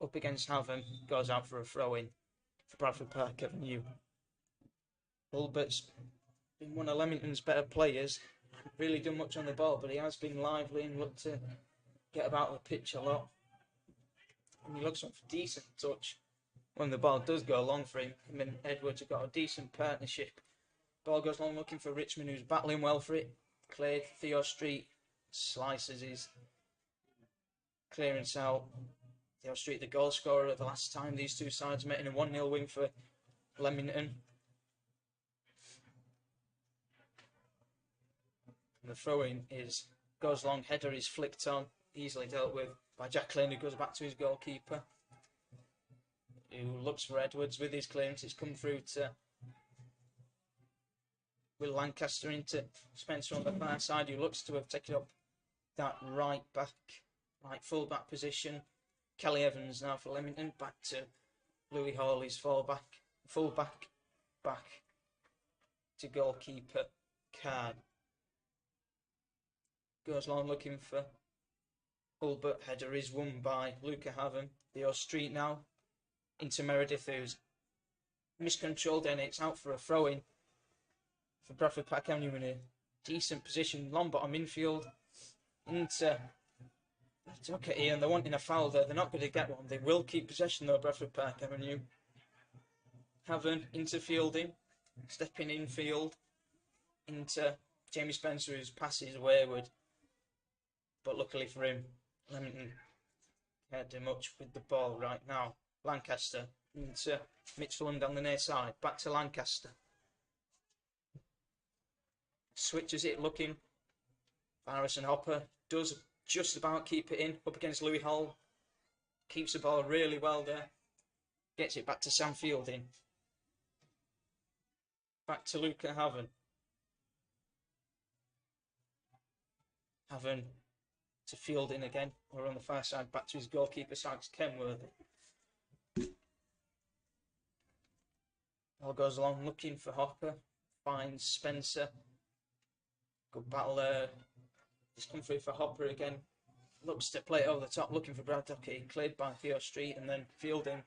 up against Havant, goes out for a throw-in for Bradford Park Avenue. Hulbert's been one of Leamington's better players, hasn't really done much on the ball, but he has been lively and looked to get about the pitch a lot, and he looks for decent touch when the ball does go long for him. Him and Edwards have got a decent partnership. Ball goes long looking for Richmond, who's battling well for it. Cleared. Theo Street slices his clearance out. Theo Street, the goal scorer the last time these two sides met in a 1-0 win for Leamington. And the throw-in goes long. Header is flicked on, easily dealt with by Jack Lane, who goes back to his goalkeeper, who looks for Edwards with his clearance. It's come through to Will Lancaster into Spencer on the far side, who looks to have taken up that right full back position. Kelly Evans now for Leamington, back to Louis Hall, his full back to goalkeeper Card. Goes long looking for Hulbert. Header is won by Luca Haven. Theo Street now into Meredith, who's miscontrolled, and it's out for a throw-in for Bradford Park Avenue in a decent position. Long bottom infield into... Look at Ian, they're wanting a foul there. They're not going to get one. They will keep possession though, Bradford Park Avenue. Haven into fielding, stepping in field into Jamie Spencer, whose pass is wayward. But luckily for him, Leamington can't do much with the ball right now. Lancaster into Mitchell down the near side. Back to Lancaster. Switches it looking. Harrison Hopper does just about keep it in. Up against Louis Hall. Keeps the ball really well there. Gets it back to Sam Fielding. Back to Luca Haven. Haven to Fielding again. We're on the far side. Back to his goalkeeper, Sykes Kenworthy. Ball goes along looking for Hopper. Finds Spencer. Good battle there. Just come through for Hopper again. Looks to play it over the top, looking for Brad Ducky. Cleared by Theo Street, and then Fielding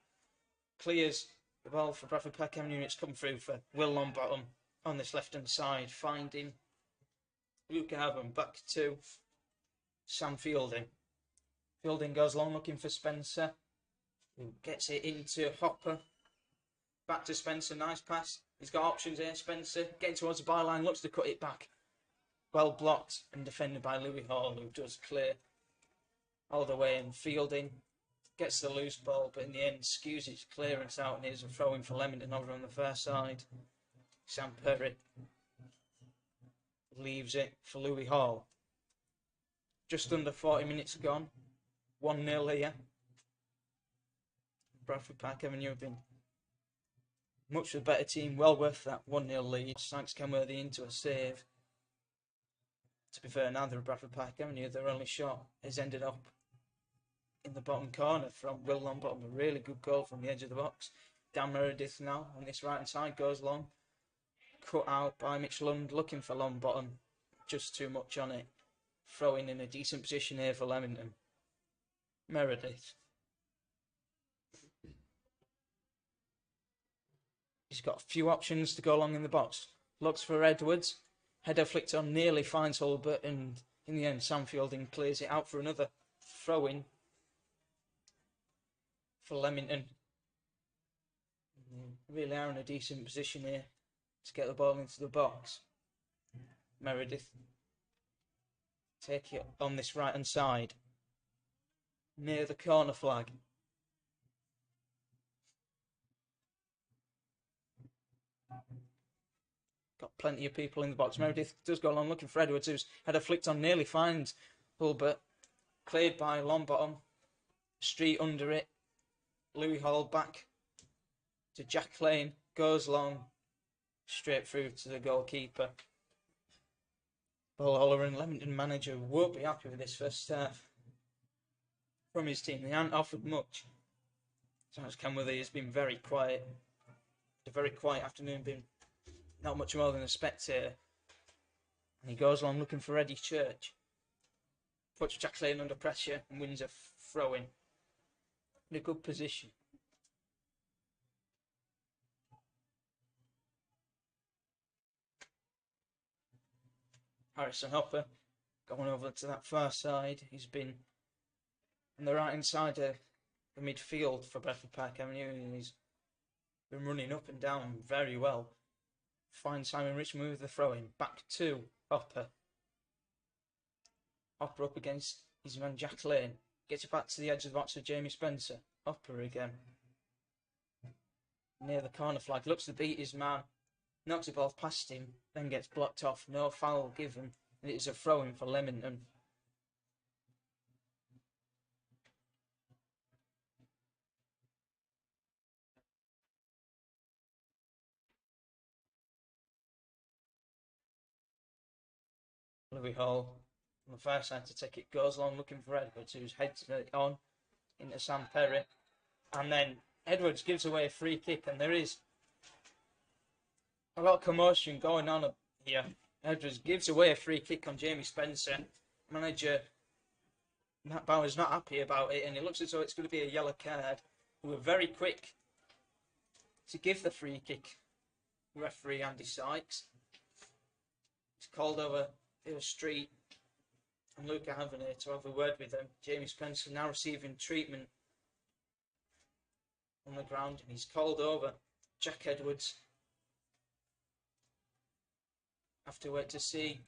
clears the ball for Bradford Park Avenue. It's come through for Will Longbottom on this left-hand side, finding Luca Haven. Back to Sam Fielding. Fielding goes long looking for Spencer, who gets it into Hopper. Back to Spencer, nice pass. He's got options here. Spencer getting towards the byline, looks to cut it back. Well blocked and defended by Louis Hall, who does clear all the way, and Fielding gets the loose ball, but in the end skews his clearance out, and here's a throw in for Leamington over on the far side. Sam Perry leaves it for Louis Hall. Just under 40 minutes gone. 1-0 here. Bradford Park Avenue have been much the better team, well worth that 1-0 lead. Sykes Kenworthy into a save. To be fair, neither of Bradford Park Avenue, their only shot has ended up in the bottom corner from Will Longbottom. A really good goal from the edge of the box. Dan Meredith now on this right hand side goes long. Cut out by Mitch Lund, looking for Longbottom. Just too much on it. Throwing in a decent position here for Leamington. Meredith. He's got a few options to go along in the box. Looks for Edwards. Header flicked on, nearly finds Hulbert, and in the end Sam Fielding clears it out for another throw-in for Leamington. Really are in a decent position here to get the ball into the box. Meredith take it on this right hand side near the corner flag. Got plenty of people in the box. Meredith does go along looking for Edwards, who's had a flicked on, nearly finds Hulbert. Cleared by Longbottom. Street under it. Louis Hall back to Jack Lane. Goes long. Straight through to the goalkeeper. Paul Holler and Leamington manager won't be happy with this first half from his team. They haven't offered much. Sykes Kenworthy has been very quiet. A very quiet afternoon, been not much more than a spectator. And he goes along looking for Eddie Church. Puts Jack Lane under pressure and wins a throw-in. In a good position. Harrison Hopper going over to that far side. He's been on the right hand side of the midfield for Bradford Park Avenue, and he's been running up and down very well. Finds Simon Richmond with the throw-in. Back to Hopper. Hopper up against his man Jack Lane. Gets it back to the edge of the box for Jamie Spencer. Hopper again. Near the corner flag. Looks to beat his man. Knocks the ball past him. Then gets blocked off. No foul given. And it is a throw-in for Leamington. Louis Hall on the far side to take it. Goes along looking for Edwards, who's heads it on into Sam Perry. And then Edwards gives away a free kick, and there is a lot of commotion going on here. Edwards gives away a free kick on Jamie Spencer. Manager Matt Bauer's not happy about it, and it looks as though it's going to be a yellow card. We were very quick to give the free kick. Referee Andy Sykes. He's called over the street and Luke Avenir to have a word with him. Jamie Spencer now receiving treatment on the ground, and he's called over Jack Edwards. Have to wait to see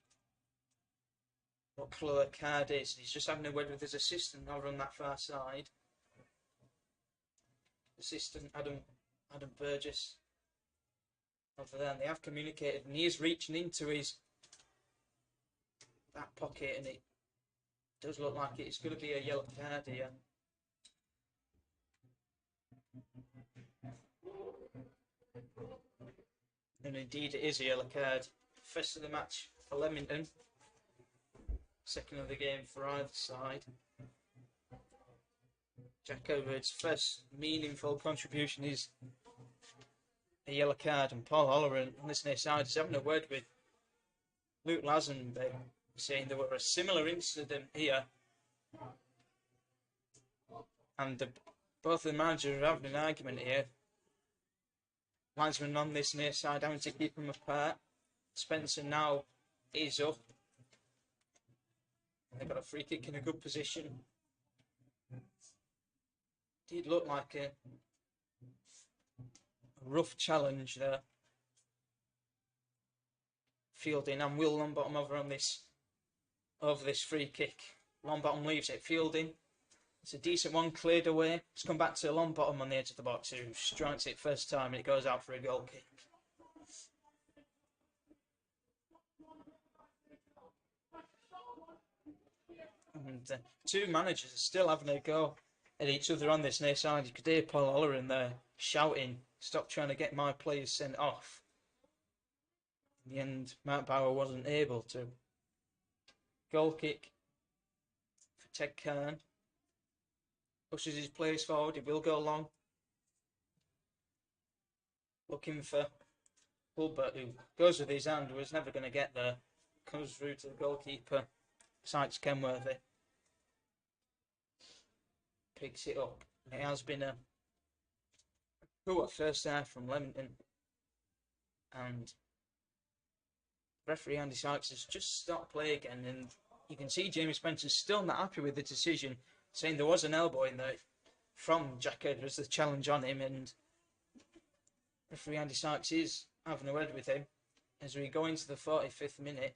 what colour the card is. He's just having a word with his assistant over on that far side. Assistant Adam Burgess over there, and they have communicated, and he is reaching into his back pocket, and it does look like it's going to be a yellow card here. And indeed it is a yellow card. First of the match for Leamington. Second of the game for either side. Jack Edwards' first meaningful contribution is a yellow card, and Paul Holleran on this near side is having a word with Luke Lazenby, saying there were a similar incident here, and both the managers are having an argument here. Linesman on this near side having to keep them apart. Spencer now is up. They've got a free kick in a good position. Did look like a rough challenge there. Fielding and Will Longbottom over this free kick. Longbottom leaves it. Fielding. It's a decent one, cleared away. It's come back to Longbottom on the edge of the box, who strikes it first time, and it goes out for a goal kick. And two managers are still having a go at each other on this near side. You could hear Paul Holleran there shouting, "Stop trying to get my players sent off." In the end, Matt Bauer wasn't able to. Goal kick for Ted Kern. Pushes his players forward. It will go long. Looking for Hulbert, who goes with his hand, was never going to get there. Comes through to the goalkeeper, Sykes Kenworthy. Picks it up. It has been a poor first half from Leamington. And referee Andy Sykes has just stopped play again. And you can see Jamie Spencer's still not happy with the decision, saying there was an elbow in there from Jack Edwards, the challenge on him. And referee Andy Sykes is having a word with him as we go into the 45th minute.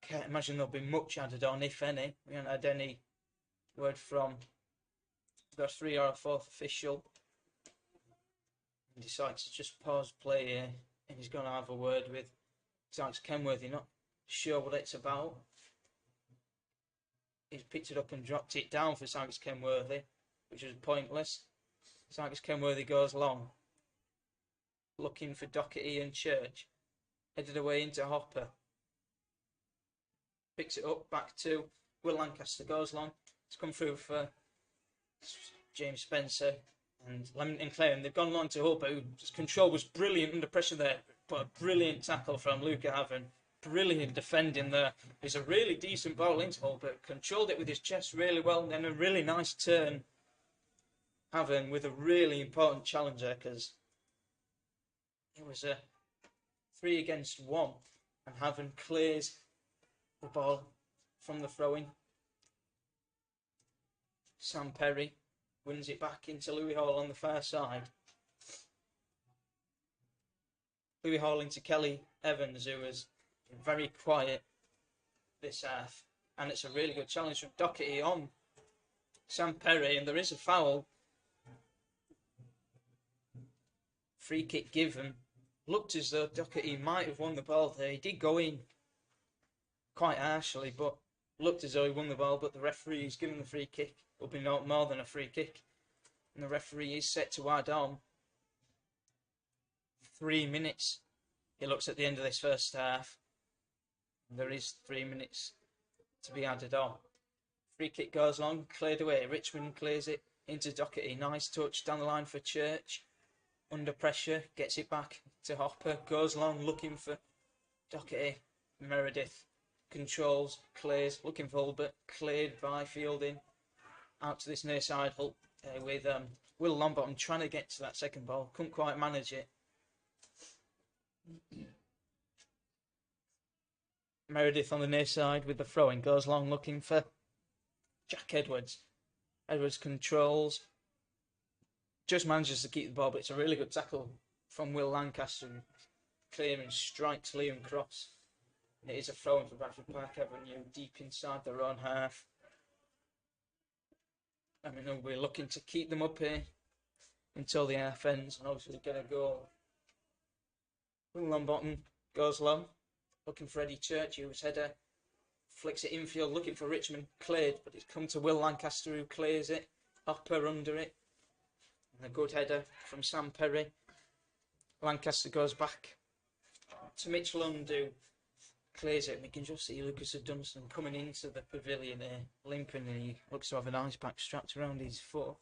Can't imagine there'll be much added on, if any. We haven't had any word from the 3 or 4th official. He decides to just pause play here, and he's going to have a word with Sykes Kenworthy. Not sure what it's about. He's picked it up and dropped it down for Sykes Kenworthy, which was pointless. Sykes Kenworthy goes long, looking for Doherty and Church. Headed away into Hopper. Picks it up, back to Will Lancaster, goes long. It's come through for James Spencer and Leamington Clare. They've gone long to Hopper, whose control was brilliant under pressure there. But a brilliant tackle from Luca Haven. Brilliant defending there. It's a really decent ball into Hopper. Controlled it with his chest really well. And then a really nice turn. Haven with a really important challenger, because it was a 3 against 1. And Haven clears the ball from the throw-in. Sam Perry wins it back into Louis Hall on the far side. Louis Hall into Kelly Evans, who was very quiet this half. And it's a really good challenge from Doherty on Sam Perry, and there is a foul. Free kick given. Looked as though Doherty might have won the ball there. He did go in quite harshly, but looked as though he won the ball, but the referee is giving the free kick. Will be no more than a free kick. And the referee is set to add on 3 minutes. He looks at the end of this first half. There is 3 minutes to be added on. Free kick goes long, cleared away. Richmond clears it into Doherty. Nice touch down the line for Church. Under pressure, gets it back to Hopper. Goes long, looking for Doherty. Meredith controls, clears, looking for Hulbert. Cleared by Fielding. Out to this near side with Will Longbottom trying to get to that second ball. Couldn't quite manage it. Meredith on the near side with the throw-in. Goes long looking for Jack Edwards. Edwards controls. Just manages to keep the ball, but it's a really good tackle from Will Lancaster. Clearing strikes Liam Cross. And it is a throw-in for Bradford Park Avenue deep inside their own half. I mean, we're looking to keep them up here until the half ends, and obviously get a goal. Will Longbottom goes long, looking for Eddie Churchill, whose header flicks it infield, looking for Richmond, cleared, but it's come to Will Lancaster, who clears it. Hopper under it. And a good header from Sam Perry. Lancaster goes back to Mitchell Undu, clears it. We can just see Lucas Dunstan coming into the pavilion here, limping, and he looks to have an ice pack strapped around his foot.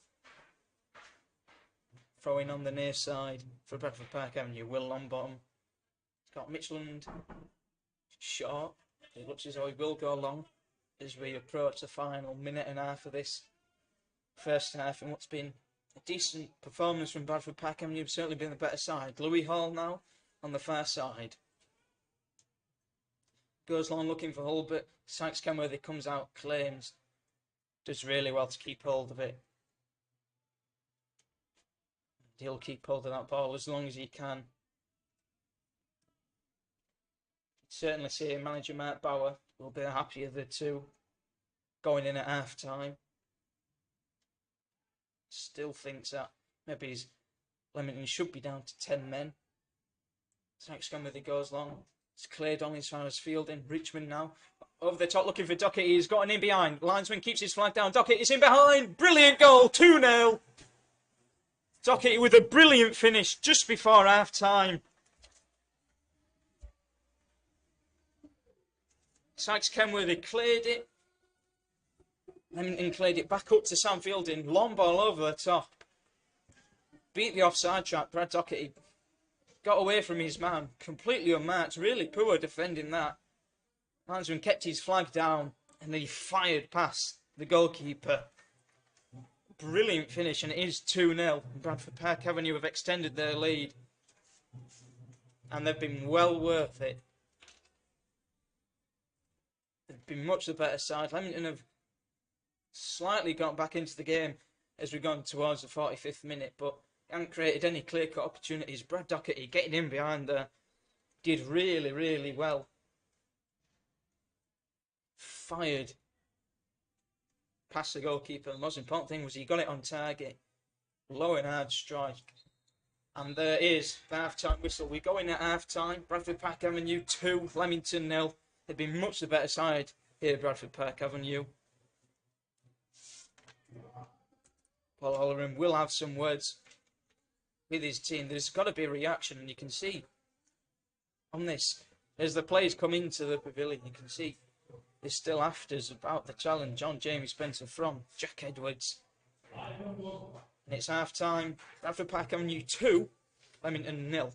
Throwing on the near side for Bradford Park Avenue, Will Longbottom. He's got Mitchell Undu short. It looks as though he will go long as we approach the final minute and a half of this first half, and what's been a decent performance from Bradford Park Avenue. Certainly been the better side. Louis Hall now on the far side. Goes long looking for Hulbert. Sykes Kenworthy comes out, claims. Does really well to keep hold of it. He'll keep hold of that ball as long as he can. Certainly see manager Mark Bauer will be happy of the two going in at half time. Still thinks that maybe his Leamington should be down to 10 men. Sykes Kenworthy goes long. It's cleared on as far as fielding. Richmond now over the top looking for Doherty. He's got an in behind. Linesman keeps his flag down. Doherty is in behind. Brilliant goal. 2-0. Doherty with a brilliant finish just before half time. Sykes Kenworthy cleared it. Leamington cleared it back up to Sam Fielding. Long ball over the top. Beat the offside trap. Brad Doherty got away from his man. Completely unmarked. Really poor defending that. Linesman kept his flag down and then he fired past the goalkeeper. Brilliant finish, and it is 2-0. Bradford Park Avenue have extended their lead. And they've been well worth it. They've been much the better side. Leamington have slightly got back into the game as we've gone towards the 45th minute, but haven't created any clear-cut opportunities. Brad Doherty getting in behind there did really, really well. Fired past the goalkeeper. The most important thing was he got it on target. Low and hard strike. And there is the half-time whistle. We go in at half-time. Bradford Park Avenue 2, Leamington 0. They've been much the better side here, Bradford Park Avenue. Paul Holleran will have some words with his team. There's got to be a reaction, and you can see on this, as the players come into the pavilion, you can see there's still afters about the challenge on Jamie Spencer from Jack Edwards. And it's half time. Bradford Park Avenue 2, Leamington 0.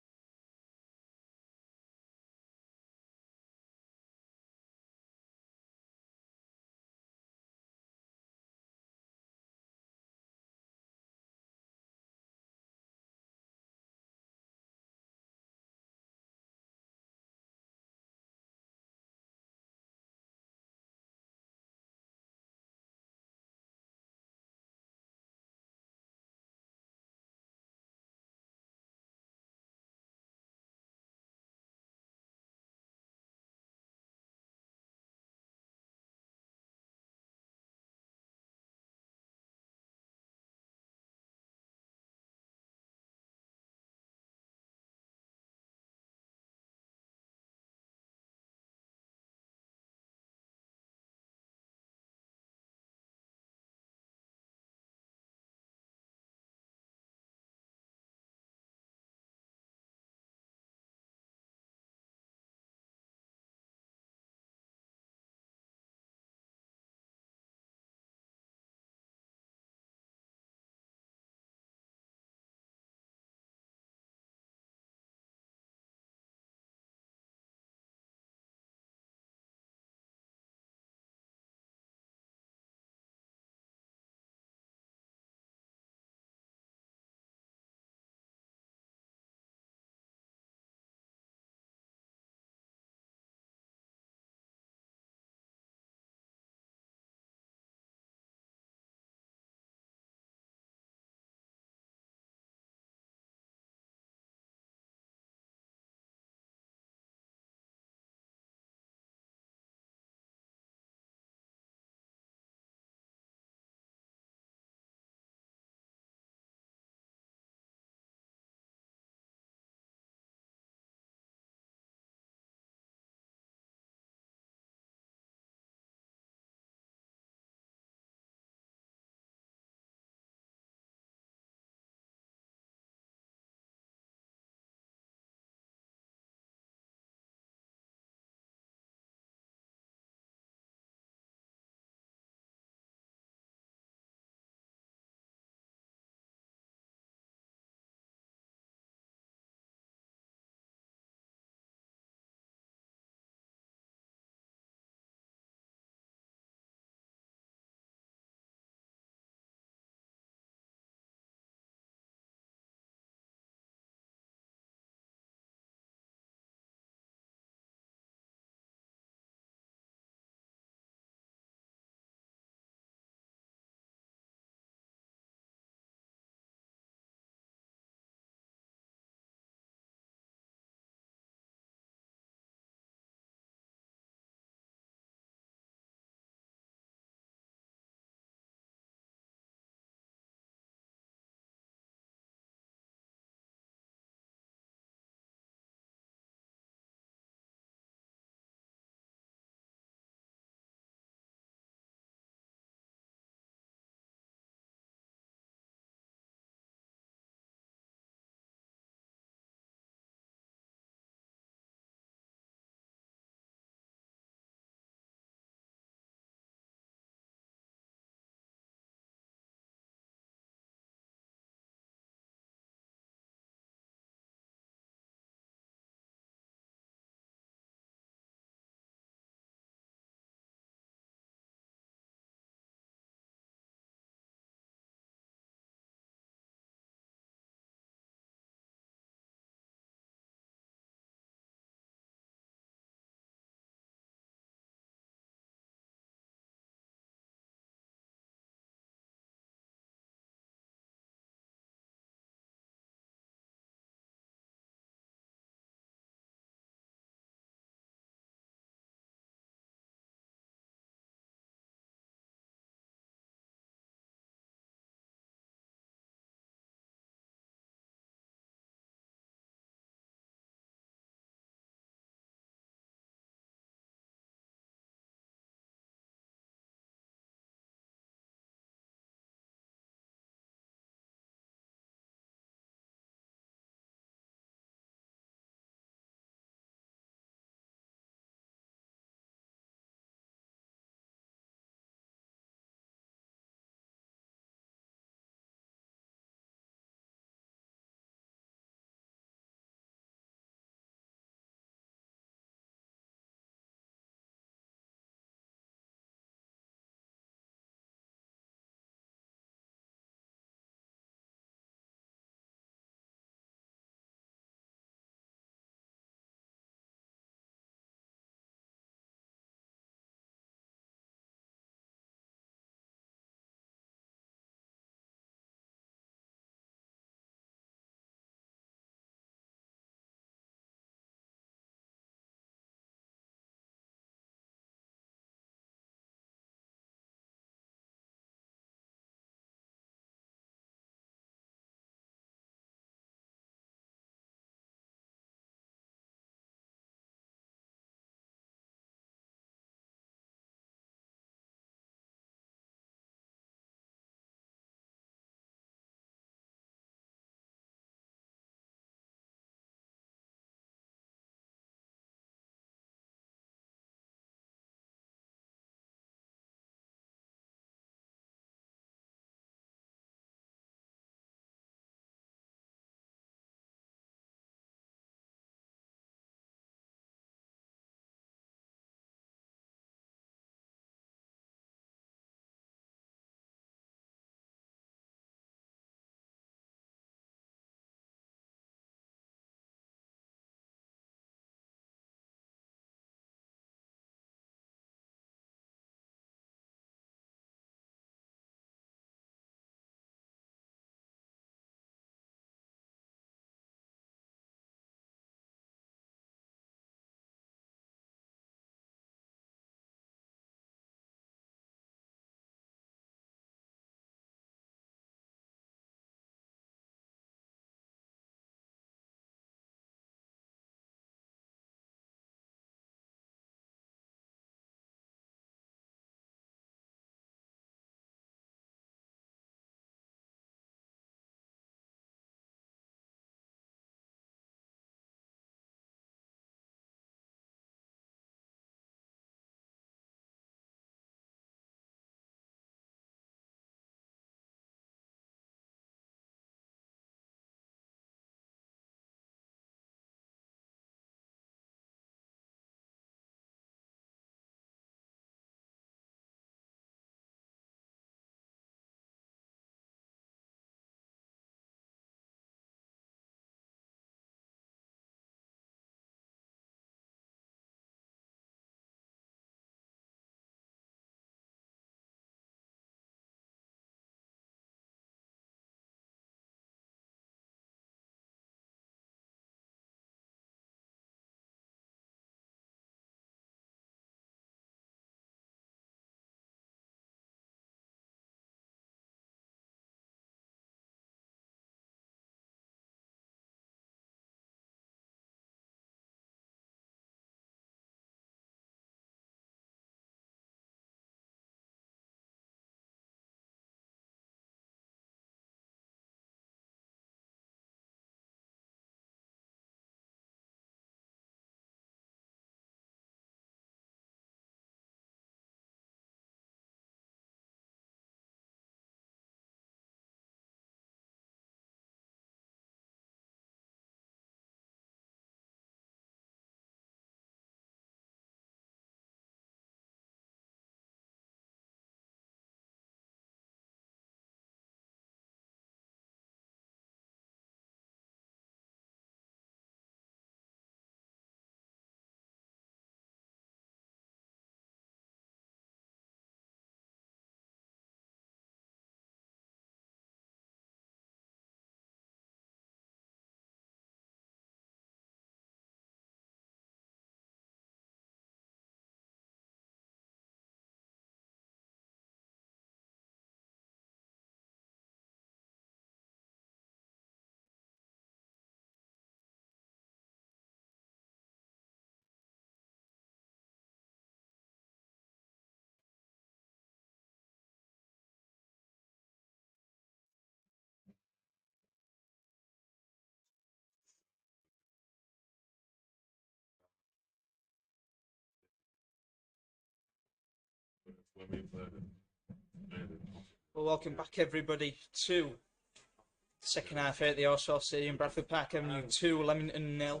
Well, welcome back everybody to the second half here at the Horsewell Stadium. Bradford Park Avenue 2, Leamington 0.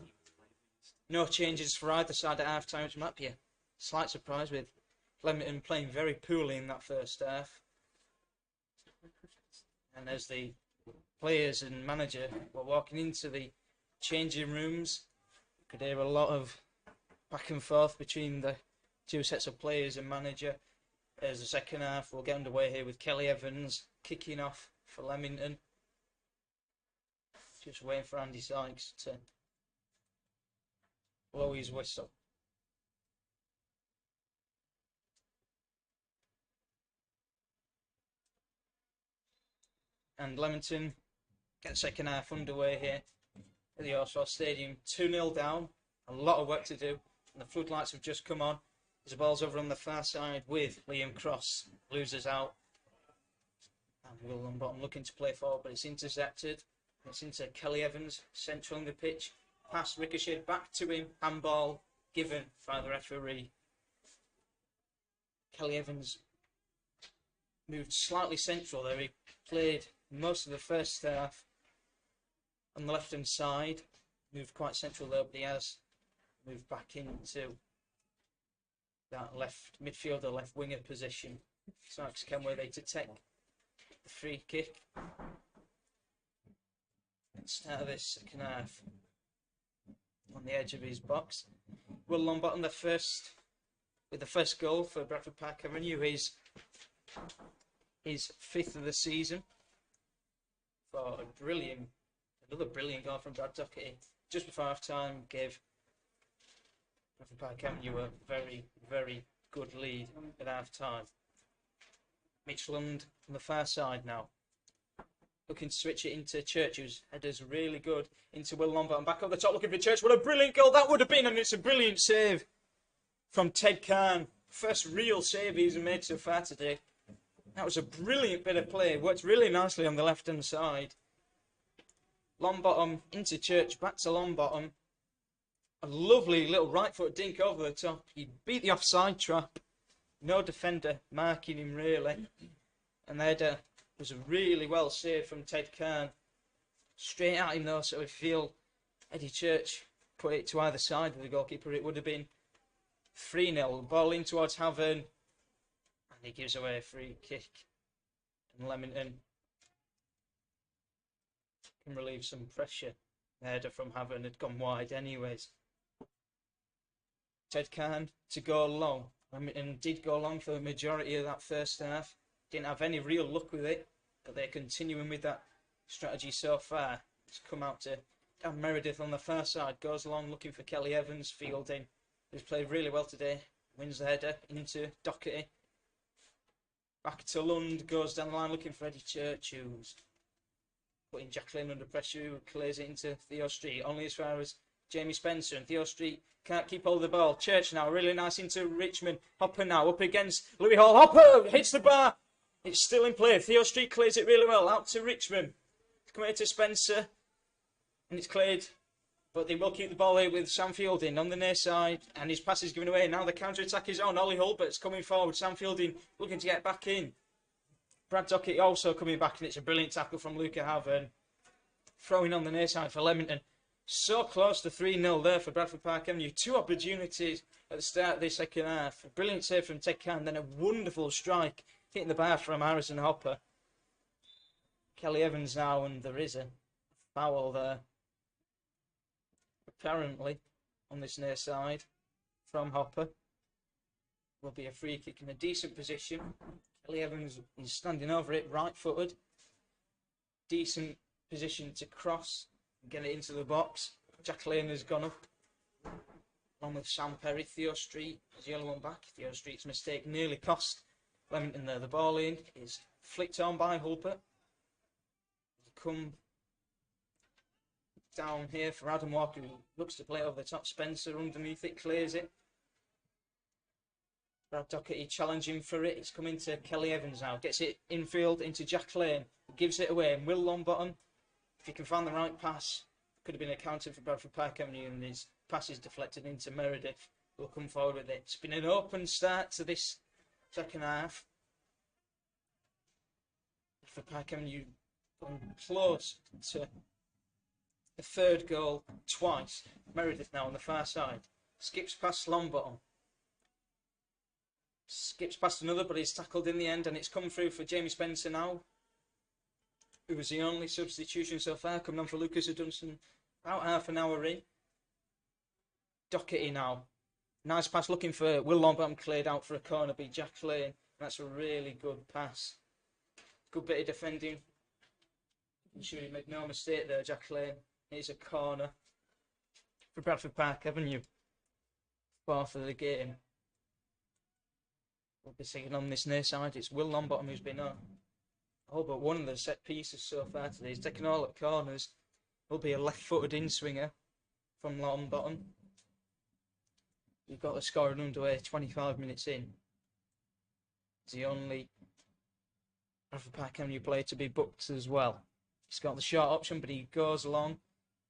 No changes for either side at half time, which might be a slight surprise with Leamington playing very poorly in that first half. And as the players and manager were walking into the changing rooms, you could hear a lot of back and forth between the two sets of players and manager. As the second half will get underway here with Kelly Evans kicking off for Leamington. Just waiting for Andy Sykes to blow his whistle. And Leamington get the second half underway here at the Horsewell Stadium. 2-0 down, a lot of work to do. And the floodlights have just come on. The ball's over on the far side with Liam Cross. Loses out. And Will Longbottom looking to play forward, but it's intercepted. It's into Kelly Evans, centering the pitch. Pass ricocheted back to him. Handball given by the referee. Kelly Evans moved slightly central there. He played most of the first half on the left-hand side. Moved quite central there, but he has moved back into that left midfielder, left winger position. Sykes came with it to take the free kick. Start of this second half on the edge of his box. Will Longbottom with the first goal for Bradford Park Avenue, his fifth of the season. For another brilliant goal from Brad Doherty just before half time gave Bradford Park Avenue a very, very good lead at half time. Mitch Lund on the far side now. Looking to switch it into Church, whose header's really good. Into Will Longbottom, back up the top looking for Church. What a brilliant goal that would have been, and it's a brilliant save from Ted Khan. First real save he's made so far today. That was a brilliant bit of play. Worked really nicely on the left-hand side. Longbottom into Church, back to Longbottom. A lovely little right-foot dink over the top. He beat the offside trap. No defender marking him really. And the header was a really well saved from Ted Khan. Straight at him though, so if you feel Eddie Church put it to either side of the goalkeeper, it would have been 3-0. Ball in towards Havern, and he gives away a free kick. And Leamington can relieve some pressure. The header from Havern had gone wide anyways. Ted Khan to go long. Leamington did go long for the majority of that first half. Didn't have any real luck with it, but they're continuing with that strategy so far. It's come out to Dan Meredith on the far side, goes along looking for Kelly Evans, fielding, who's played really well today, wins the header into Doherty. Back to Lund, goes down the line looking for Eddie Church, who's putting Jacqueline under pressure, who clears it into Theo Street, only as far as Jamie Spencer, and Theo Street can't keep hold of the ball. Church now, really nice into Richmond. Hopper now, up against Louis Hall. Hopper hits the bar. It's still in play. Theo Street clears it really well. Out to Richmond. It's coming to Spencer. And it's cleared. But they will keep the ball here with Sam Fielding on the near side. And his pass is given away. Now the counter-attack is on. Ollie Hulbert's coming forward. Sam Fielding looking to get back in. Brad Doherty also coming back. And it's a brilliant tackle from Luca Havern. Throwing on the near side for Leamington. So close to 3-0 there for Bradford Park Avenue. Two opportunities at the start of the second half. A brilliant save from Ted Khan. Then a wonderful strike hitting the bar from Harrison Hopper. Kelly Evans now, and there is a foul there. Apparently, on this near side from Hopper. Will be a free kick in a decent position. Kelly Evans is standing over it, right-footed. Decent position to cross and get it into the box. Jacqueline has gone up. Along with Sam Perry, Theo Street is the only one back. Theo Street's mistake nearly cost Leamington there. The ball in is flicked on by Hulbert. Come down here for Adam Walker, who looks to play over the top. Spencer underneath it, clears it. Brad Doherty challenging for it. It's coming to Kelly Evans now. Gets it infield into Jack Lane. Gives it away. And Will Longbottom, if he can find the right pass, could have been accounted for Bradford Park Avenue, and his pass is deflected into Meredith. Will come forward with it. It's been an open start to this second half. For Park Avenue, gone close to the third goal twice. Meredith now on the far side. Skips past Longbottom. Skips past another, but he's tackled in the end, and it's come through for Jamie Spencer now, who was the only substitution so far, coming on for Lucas Dunson about half an hour in. Doherty now. Nice pass looking for Will Longbottom, cleared out for a corner by Jack Lane. That's a really good pass. Good bit of defending. I'm sure he made no mistake there, Jack Lane. Here's a corner for Bradford Park Avenue. Fourth of the game. We'll be seeing on this near side. It's Will Longbottom who's been on. Oh, but one of the set pieces so far today. He's taking all at corners. Will be a left-footed in-swinger from Longbottom. We've got the scoring underway 25 minutes in. It's the only Bradford Park Avenue player to be booked as well. He's got the short option, but he goes along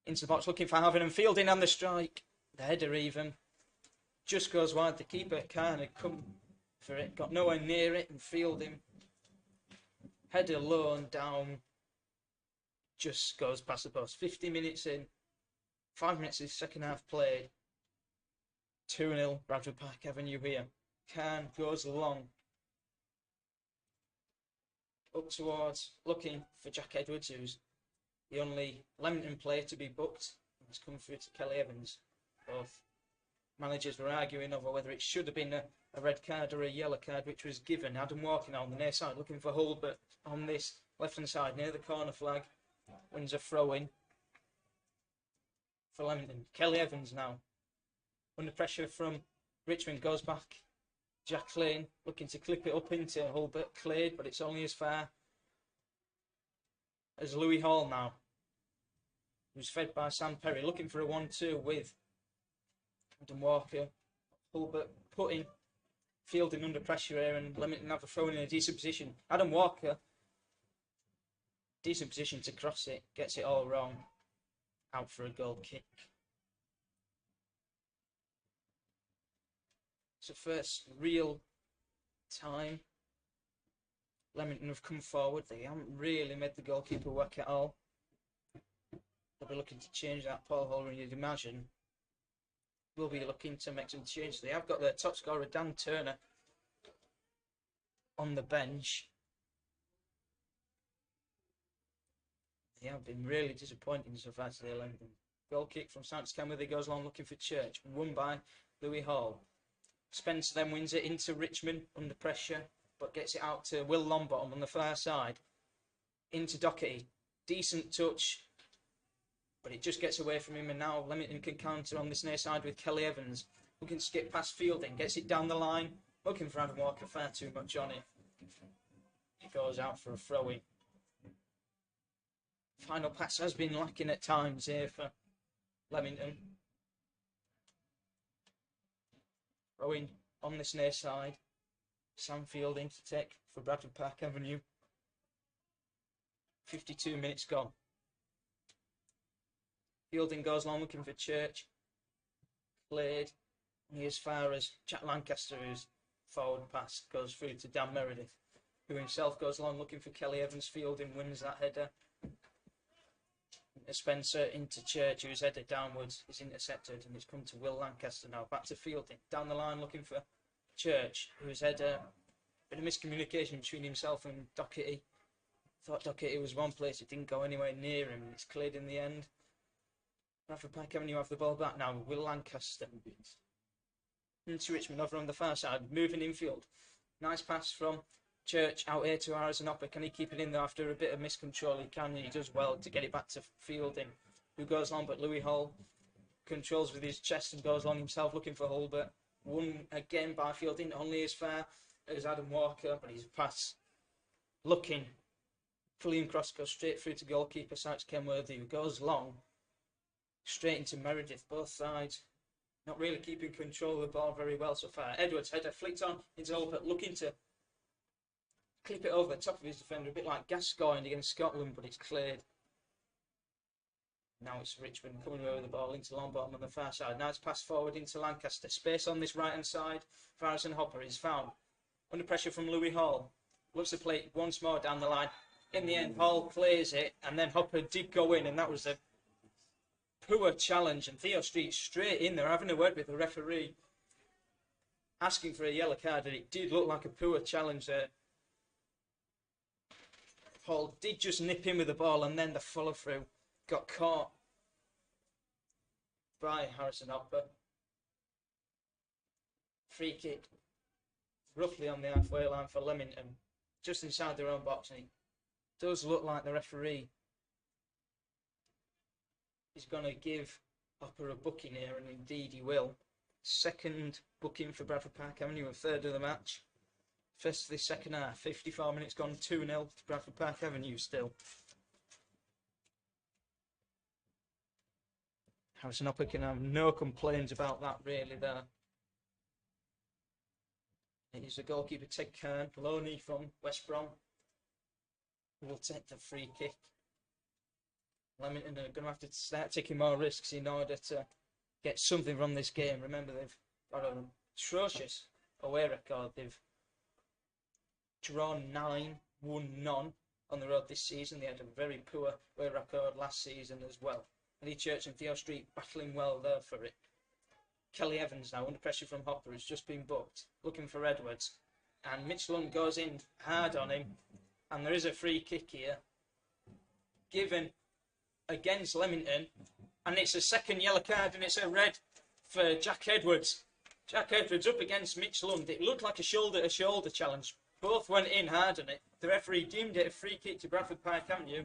into the box looking for Having and fielding on the strike. The header even just goes wide. The keeper kind of come for it, got nowhere near it, and fielding. Header low and down, just goes past the post. 50 minutes in, 5 minutes is second half played. 2-0 Bradford Park Avenue here. Khan goes along up towards looking for Jack Edwards, who's the only Leamington player to be booked. It's come through to Kelly Evans. Both managers were arguing over whether it should have been a red card or a yellow card, which was given. Adam Walking on the near side looking for Hulbert on this left hand side near the corner flag. Wins a throw in for Leamington. Kelly Evans now under pressure from Richmond, goes back. Jack Lane looking to clip it up into Hulbert, cleared, but it's only as far as Louis Hall now, who's fed by Sam Perry, looking for a 1-2 with Adam Walker. Hulbert putting fielding under pressure here, and Leamington have a throw in a decent position. Adam Walker, decent position to cross it, gets it all wrong, out for a goal kick. It's the first real time Leamington have come forward. They haven't really made the goalkeeper work at all. They'll be looking to change that. Paul Holland, you'd imagine, will be looking to make some changes. They have got their top scorer, Dan Turner, on the bench. They have been really disappointing so far today, Leamington. Goal kick from Santos Kenworthy goes along looking for Church. Won by Louis Hall. Spencer then wins it into Richmond under pressure, but gets it out to Will Longbottom on the far side. Into Doherty. Decent touch, but it just gets away from him, and now Leamington can counter on this near side with Kelly Evans. Looking to skip past fielding, gets it down the line. Looking for Adam Walker, far too much on it. It goes out for a throw-in. Final pass has been lacking at times here for Leamington. Throw-in on this near side. Sam fielding to take for Bradford Park Avenue. 52 minutes gone. Fielding goes along looking for Church. Cleared. And as far as Jack Lancaster, whose forward pass goes through to Dan Meredith, who himself goes along looking for Kelly Evans. Fielding wins that header. Spencer into Church, whose header downwards is intercepted, and it's come to Will Lancaster now. Back to Fielding. Down the line looking for Church, whose header, bit of miscommunication between himself and Doherty. Thought Doherty was one place, it didn't go anywhere near him. It's cleared in the end. Bradford Park Avenue have the ball back now. Will Lancaster into Richmond over on the far side, moving infield. Nice pass from Church out here to Harrison Hopper. Can he keep it in there after a bit of miscontrol? He can, and he does well to get it back to Fielding, who goes along, but Louis Hall controls with his chest and goes along himself looking for Hulbert. Won again by Fielding, only as far as Adam Walker, but his pass looking fully cross goes straight through to goalkeeper Santos Kenworthy, who goes long straight into Meredith. Both sides not really keeping control of the ball very well so far. Edwards header flicked on into Hulbert, looking to clip it over the top of his defender, a bit like Gascoigne against Scotland, but it's cleared. Now it's Richmond coming away with the ball into Longbottom on the far side. Now it's passed forward into Lancaster. Space on this right hand side. Harrison Hopper is found Under pressure from Louis Hall. Looks to play it once more down the line. In the end, Hall clears it, and then Hopper did go in, and that was a poor challenge. And Theo Street straight in there, having a word with the referee, asking for a yellow card, and it did look like a poor challenge there. Hall did just nip in with the ball, and then the follow through got caught by Harrison Hopper. Free kick, roughly on the halfway line for Leamington, just inside their own box, and it does look like the referee is going to give Hopper a booking here, and indeed he will. Second booking for Bradford Park Avenue, a third of the match. First of the second half, 54 minutes gone, 2-0 to Bradford Park Avenue still. Harrison Hopper can have no complaints about that really there. It is the goalkeeper Ted Kern, Loney from West Brom, who will take the free kick. Leamington are going to have to start taking more risks in order to get something from this game. Remember, they've got an atrocious away record. They've drawn 9, won none on the road this season. They had a very poor away record last season as well. Lee Church and Theo Street battling well there for it. Kelly Evans now under pressure from Hopper has just been booked, looking for Edwards, and Mitch Lund goes in hard on him, and there is a free kick here given against Leamington, and it's a second yellow card, and it's a red for Jack Edwards. Jack Edwards up against Mitch Lund. It looked like a shoulder-to-shoulder challenge. Both went in hard on it. The referee deemed it a free kick to Bradford Park Avenue,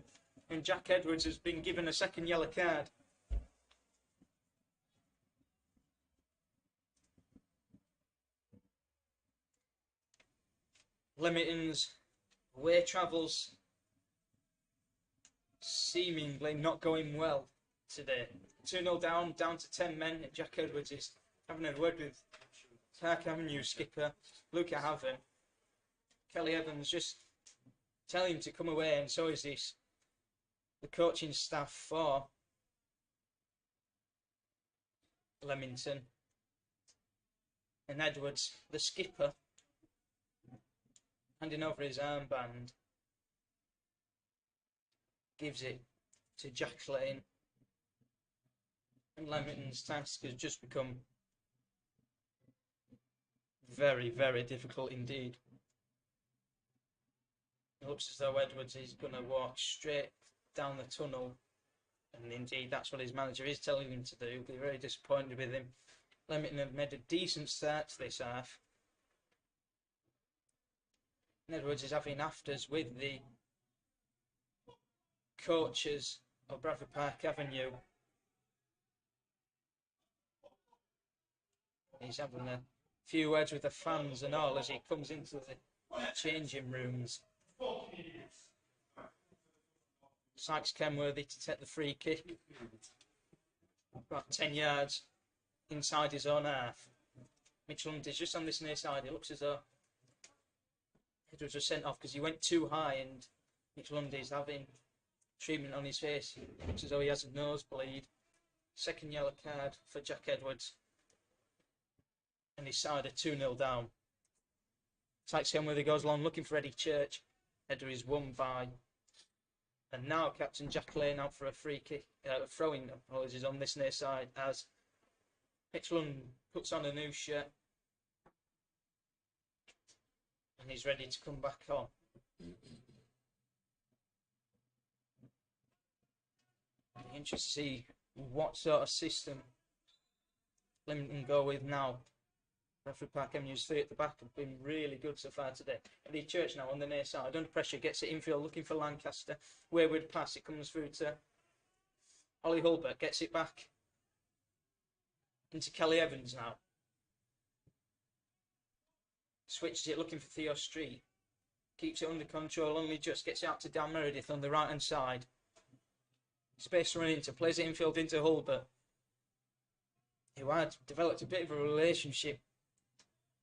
and Jack Edwards has been given a second yellow card. Leamington's away travels seemingly not going well today. 2-0 down to 10 men. Jack Edwards is having a word with Park Avenue skipper Luca Haven. Kelly Evans just telling him to come away, and so is this the coaching staff for Leamington. And Edwards, the skipper, handing over his armband, gives it to Jack Lane. And Leamington's task has just become very, very difficult indeed. It looks as though Edwards is going to walk straight down the tunnel, and indeed that's what his manager is telling him to do. He'll be very disappointed with him. Leamington have made a decent start to this half. And Edwards is having afters with the coaches of Bradford Park Avenue. He's having a few words with the fans and all as he comes into the changing rooms. Sykes Kenworthy to take the free kick. About 10 yards inside his own half. Mitchell Lund is just on this near side. It looks as though Edwards was sent off because he went too high, and Mitchell Lund is having treatment on his face. It looks as though he has a nosebleed. Second yellow card for Jack Edwards. And his side are 2-0 down. Sykes Kenworthy goes along looking for Eddie Church. Header is won by. And now Captain Jack Lane out for a free kick, throwing apologies on this near side as Mitchell Lund puts on a new shirt and he's ready to come back on. Be interested to see what sort of system Leamington go with now. Bradford Park Avenue's 3 at the back have been really good so far today. Eddie Church now on the near side, under pressure, gets it infield, looking for Lancaster. Wayward pass, it comes through to Ollie Hulbert, gets it back into Kelly Evans now. Switches it, looking for Theo Street. Keeps it under control, only just gets it out to Dan Meredith on the right hand side. Space to run into, plays it infield into Hulbert, who had developed a bit of a relationship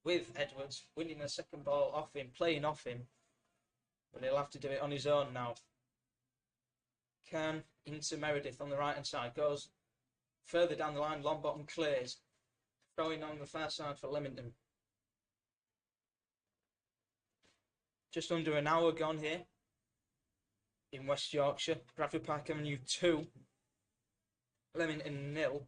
with Edwards, winning the second ball off him, playing off him, but he'll have to do it on his own now. Kern into Meredith on the right hand side, goes further down the line, Longbottom clears, throwing on the far side for Leamington. Just under an hour gone here in West Yorkshire. Bradford Park Avenue 2, Leamington 0.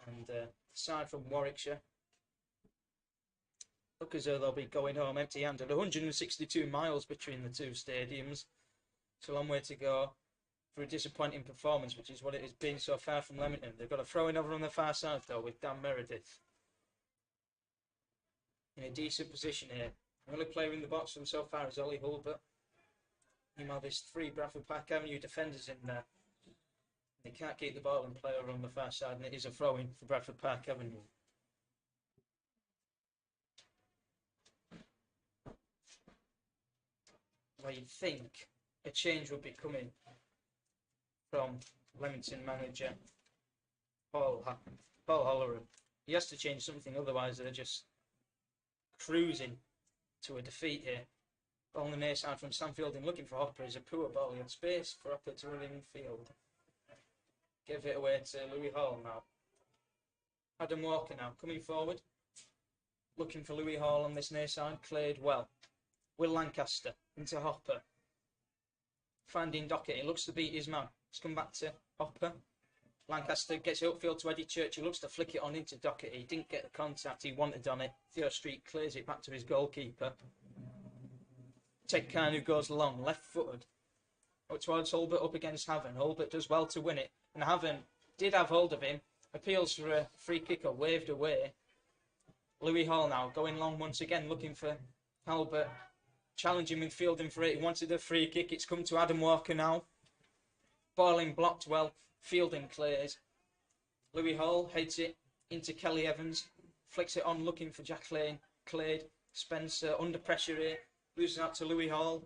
And aside from Warwickshire, look as though they'll be going home empty-handed. 162 miles between the two stadiums. It's a long way to go for a disappointing performance, which is what it has been so far from Leamington. They've got a throw-in over on the far side, though, with Dan Meredith in a decent position here. The only player in the box from so far is Ollie Hulbert. Meanwhile, there's 3 Bradford Park Avenue defenders in there. They can't keep the ball and play over on the far side, and it is a throw-in for Bradford Park Avenue. Well, you'd think a change would be coming from Leamington manager Paul Holleran. He has to change something, otherwise they're just cruising to a defeat here. Ball on the near side from Sam Fielding, looking for Hopper. Is a poor ball. He had space for Hopper to run in field. Give it away to Louis Hall now. Adam Walker now coming forward, looking for Louis Hall on this near side. Cleared well. Will Lancaster into Hopper. Finding Dockett. He looks to beat his man. It's come back to Hopper. Lancaster gets it upfield to Eddie Church. He looks to flick it on into Dockett. He didn't get the contact he wanted on it. Theo Street clears it back to his goalkeeper. Ted Kine, who goes long, left-footed. Up towards Hulbert, up against Haven. Hulbert does well to win it. And Haven did have hold of him. Appeals for a free kicker, waved away. Louis Hall now going long once again, looking for Hulbert. Challenging with Fielding for it. He wanted a free kick. It's come to Adam Walker now. Balling blocked well. Fielding clears. Louis Hall heads it into Kelly Evans. Flicks it on, looking for Jack Lane. Cleared. Spencer under pressure here. Loses out to Louis Hall.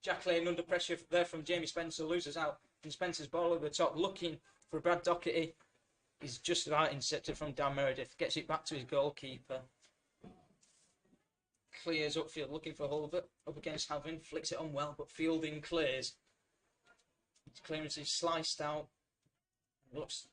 Jack Lane under pressure there from Jamie Spencer. Loses out. And Spencer's ball over the top, looking for Brad Docherty. He's just about intercepted from Dan Meredith. Gets it back to his goalkeeper. Clears upfield, looking for Hulbert. Up against Haven. Flicks it on well, but Fielding clears. His clearance is sliced out. Looks